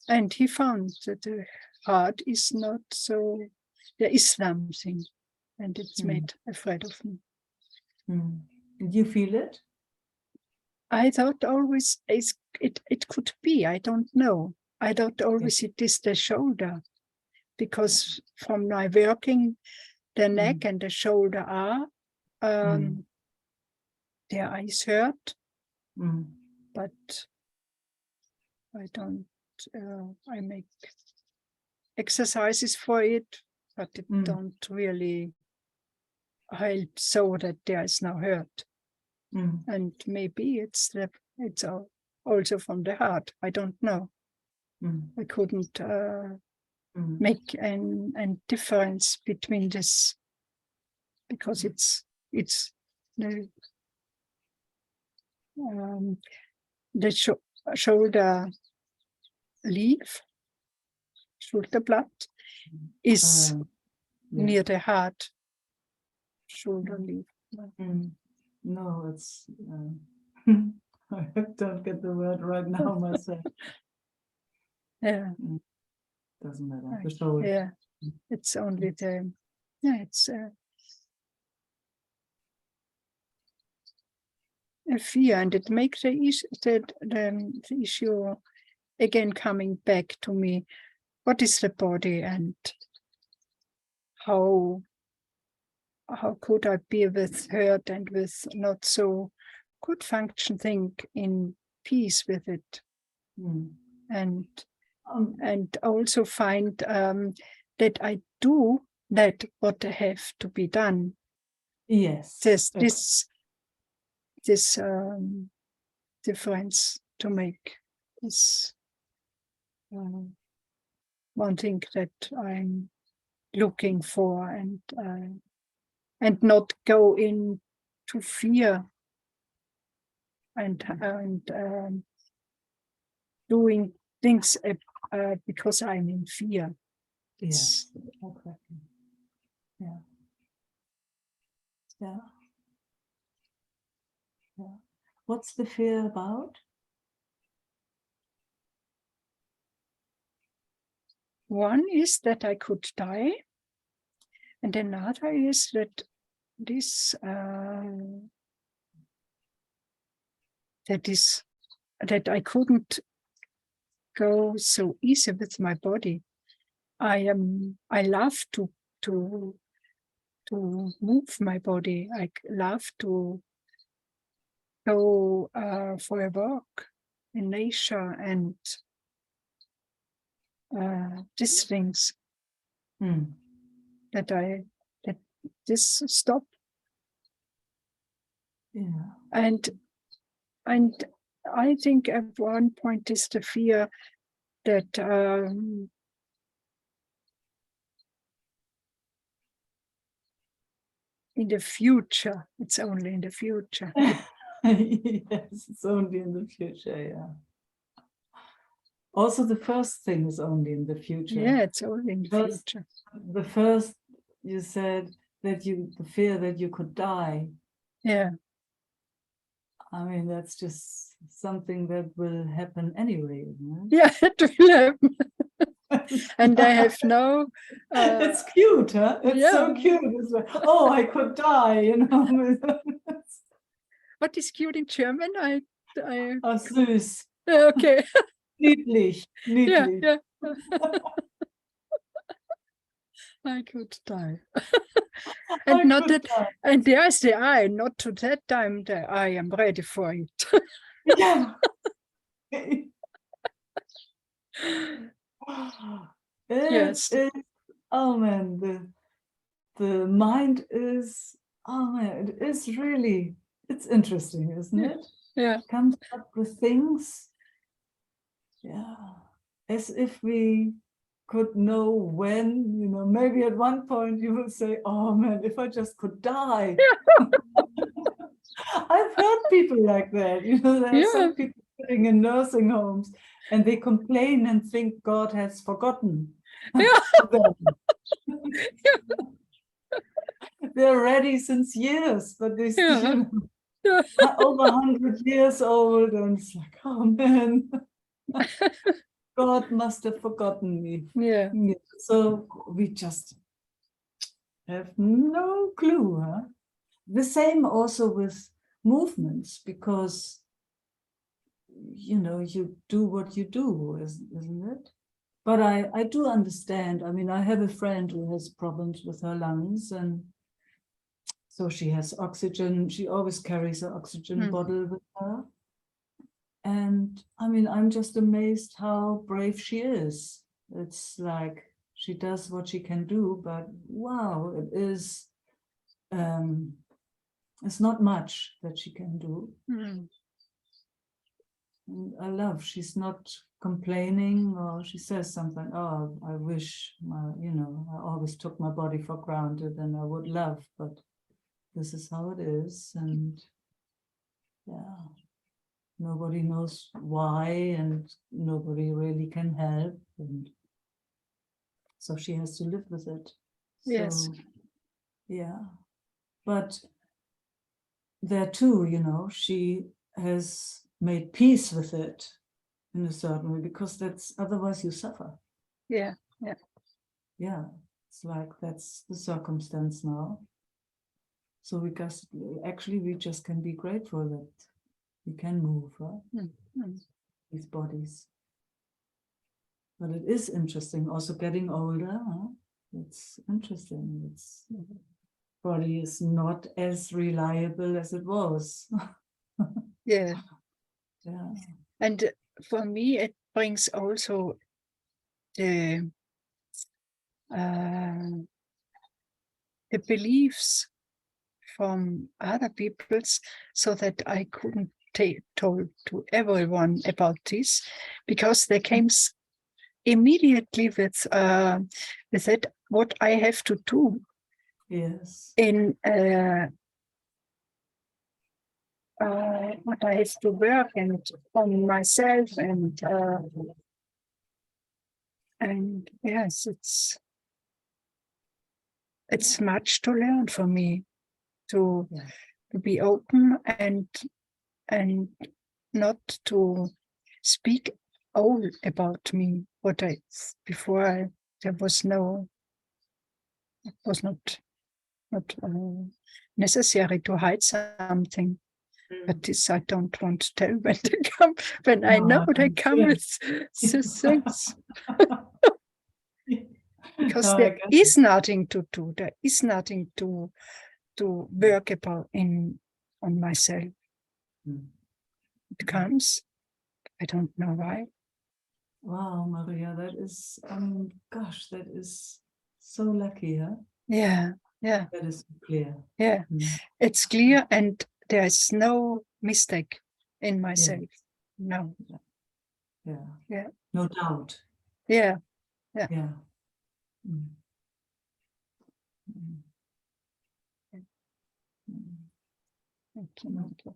and he found that the heart is not so. There is something, and it's made afraid of me. Did you feel it? I thought always it could be. I don't know. I thought always it is the shoulder, because from my working, the neck and the shoulder are their eyes hurt, but I don't. I make exercises for it, but it don't really help so that there is no hurt. And maybe it's also from the heart. I don't know. I couldn't make a difference between this, because it's the shoulder leaf, Schulterblatt, is near the heart. Shoulder leaf. No, it's. I don't get the word right now myself. Yeah. Doesn't matter. Right. The shoulder. Yeah. It's only the. Yeah. It's a fear, and it makes the issue again coming back to me. What is the body, and how how could I be with hurt and with not so good function thing in peace with it, and also find that I do that what have to be done. Yes. This difference to make is one thing that I'm looking for, and not go into fear and doing things because I'm in fear. Yes, exactly. Yeah. Yeah. Yeah. What's the fear about? One is that I could die, and another is that this that I couldn't go so easy with my body. I love to move my body. I love to go for a walk in nature and these things that this stop. Yeah. And I think at one point is the fear that in the future, it's only in the future. Yes, it's only in the future, yeah. Also, the first thing is only in the future. Yeah, it's only in the future. The first, you said that the fear that you could die. Yeah. I mean, that's just something that will happen anyway. Right? Yeah, it will happen. And I have no... it's cute, huh? It's so cute. It's like, oh, I could die, you know. What is cute in German? Oh, süß. Okay. Niedlich. Niedlich. Yeah. I could die. And not that, die. And there's the I, not to that time that I am ready for it. Yeah. Yes. Oh man, the mind is, oh man, it is really, it's interesting, isn't it? Yeah. It comes up with things, yeah, as if we could know when, you know, maybe at one point you will say, oh man, if I just could die. I've heard people like that, you know, there are some people sitting in nursing homes and they complain and think God has forgotten them. They're ready since years, but they still over 100 years old, and it's like, oh man, God must have forgotten me. Yeah. So we just have no clue, huh? The same also with movements, because you know, you do what you do, isn't it? But I do understand. I mean, I have a friend who has problems with her lungs, and so she has oxygen. She always carries an oxygen bottle with her. And I mean, I'm just amazed how brave she is. It's like she does what she can do, but wow, it is, it's not much that she can do. And I love, she's not complaining, or she says something, oh, I wish you know, I always took my body for granted and I would love, but this is how it is. And yeah, nobody knows why, and nobody really can help. And so she has to live with it. Yes. So, yeah. But there too, you know, she has made peace with it in a certain way, because that's, otherwise you suffer. Yeah. Yeah. It's like, that's the circumstance now. So we just can be grateful that we can move, right? These bodies. But it is interesting, also getting older, huh? It's interesting. It's body is not as reliable as it was. Yeah. Yeah. And for me, it brings also the beliefs from other people's, so that I couldn't told to everyone about this, because they came immediately with that what I have to do Yes. in what I have to work and on myself, and yes, it's much to learn for me to be open and not to speak all about me. What I before there was no, it was not necessary to hide something. But this I don't want to tell when they come. When I know they come with these things, because No, I there get is nothing to do. There is nothing to work about on myself. Mm. It comes. I don't know why. Wow, Maria, that is, gosh, that is so lucky, huh? Yeah, yeah, That is clear. yeah. Mm. It's clear, and there is no mistake in Yeah, myself. No. yeah, Yeah. no doubt. Yeah. Yeah. Yeah. Mm. Mm. Mm. Thank you, Meike.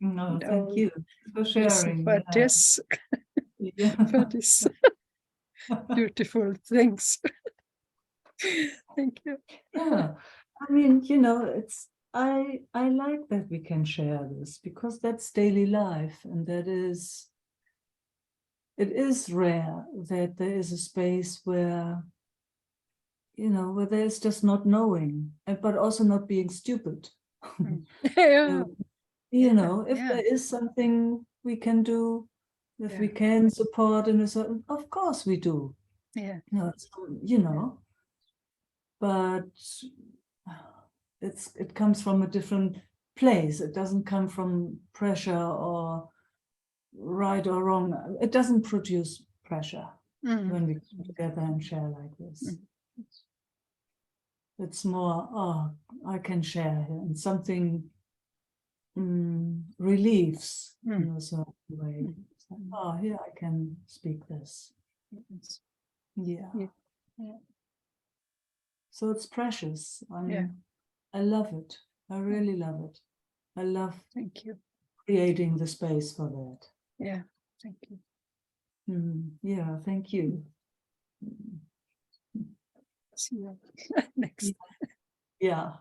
No, thank Oh, you for listen sharing. for Yeah. this, Yeah. for this beautiful things. Thank you. Yeah. I mean, you know, I like that we can share this, because that's daily life, and it is rare that there is a space where, you know, where there's just not knowing, but also not being stupid. Yeah. You know, if Yeah. there is something we can do, if Yeah. we can support in a certain, of course we do. Yeah. You know, but it comes from a different place. It doesn't come from pressure or right or wrong. It doesn't produce pressure when we come together and share like this. It's more, oh, I can share here, and something relieves in a certain way. Oh, here I can speak this. Yeah. Yeah. So it's precious. Yeah. I love it. I really love it. I love Thank you. creating the space for that. Yeah. Thank you. Yeah, thank you. See you next. Yeah.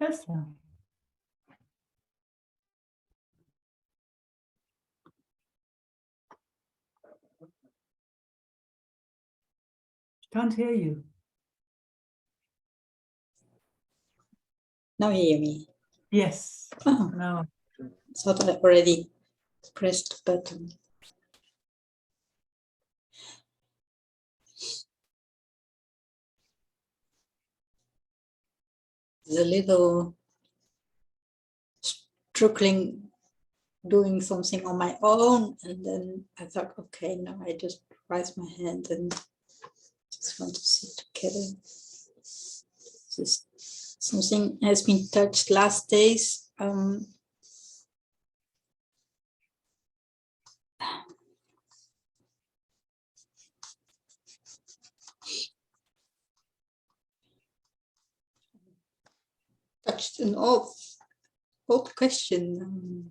Esther. Can't hear you. Now you hear me. Yes. Oh, No. thought I already pressed the button. It's a little struggling doing something on my own, and then I thought, okay, now I just raise my hand and just want to sit together. Just something has been touched last days. Touched an old question.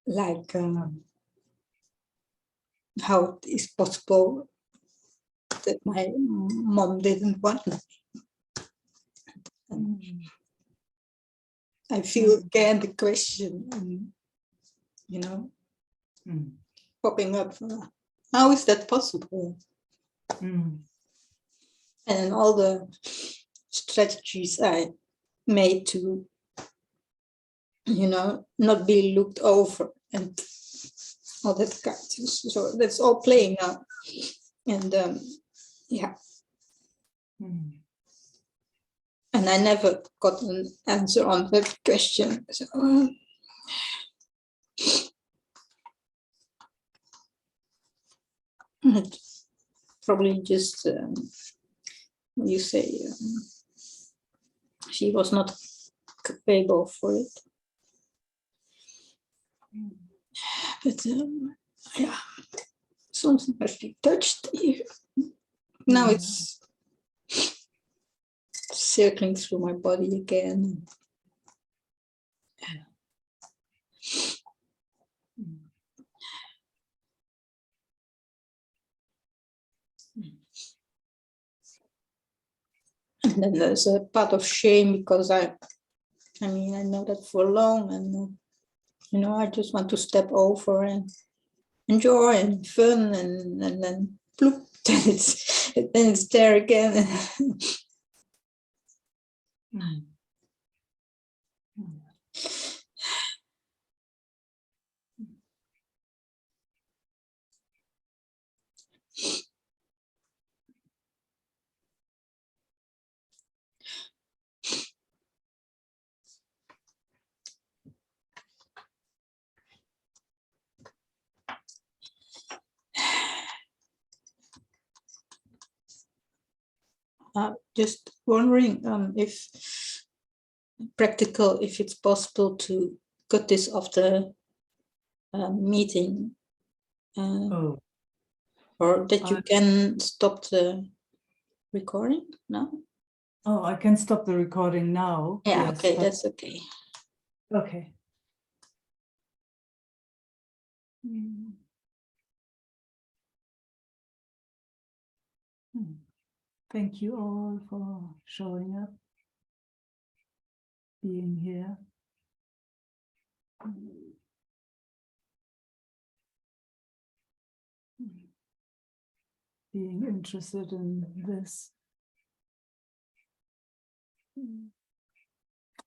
Like how it is possible that my mom didn't want me. I feel again the question, you know, popping up. How is that possible? And all the strategies I made to, you know, not be looked over and all that kind of, so that's all playing out. And yeah. And I never got an answer on that question. So, probably just, you say, she was not capable for it. But yeah, something has been touched here. Now it's circling through my body again. And then there's a part of shame because I mean, I know that for long, and you know, I just want to step over and enjoy and fun, and then bloop, then it's there again. Just wondering if practical, if it's possible to cut this off the meeting, or that you can stop the recording now. Oh, I can stop the recording now. Yeah, yes, okay, that's okay. okay. Thank you all for showing up, being here. Being interested in this.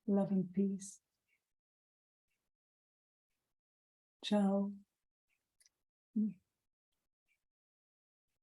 Love and peace. Ciao.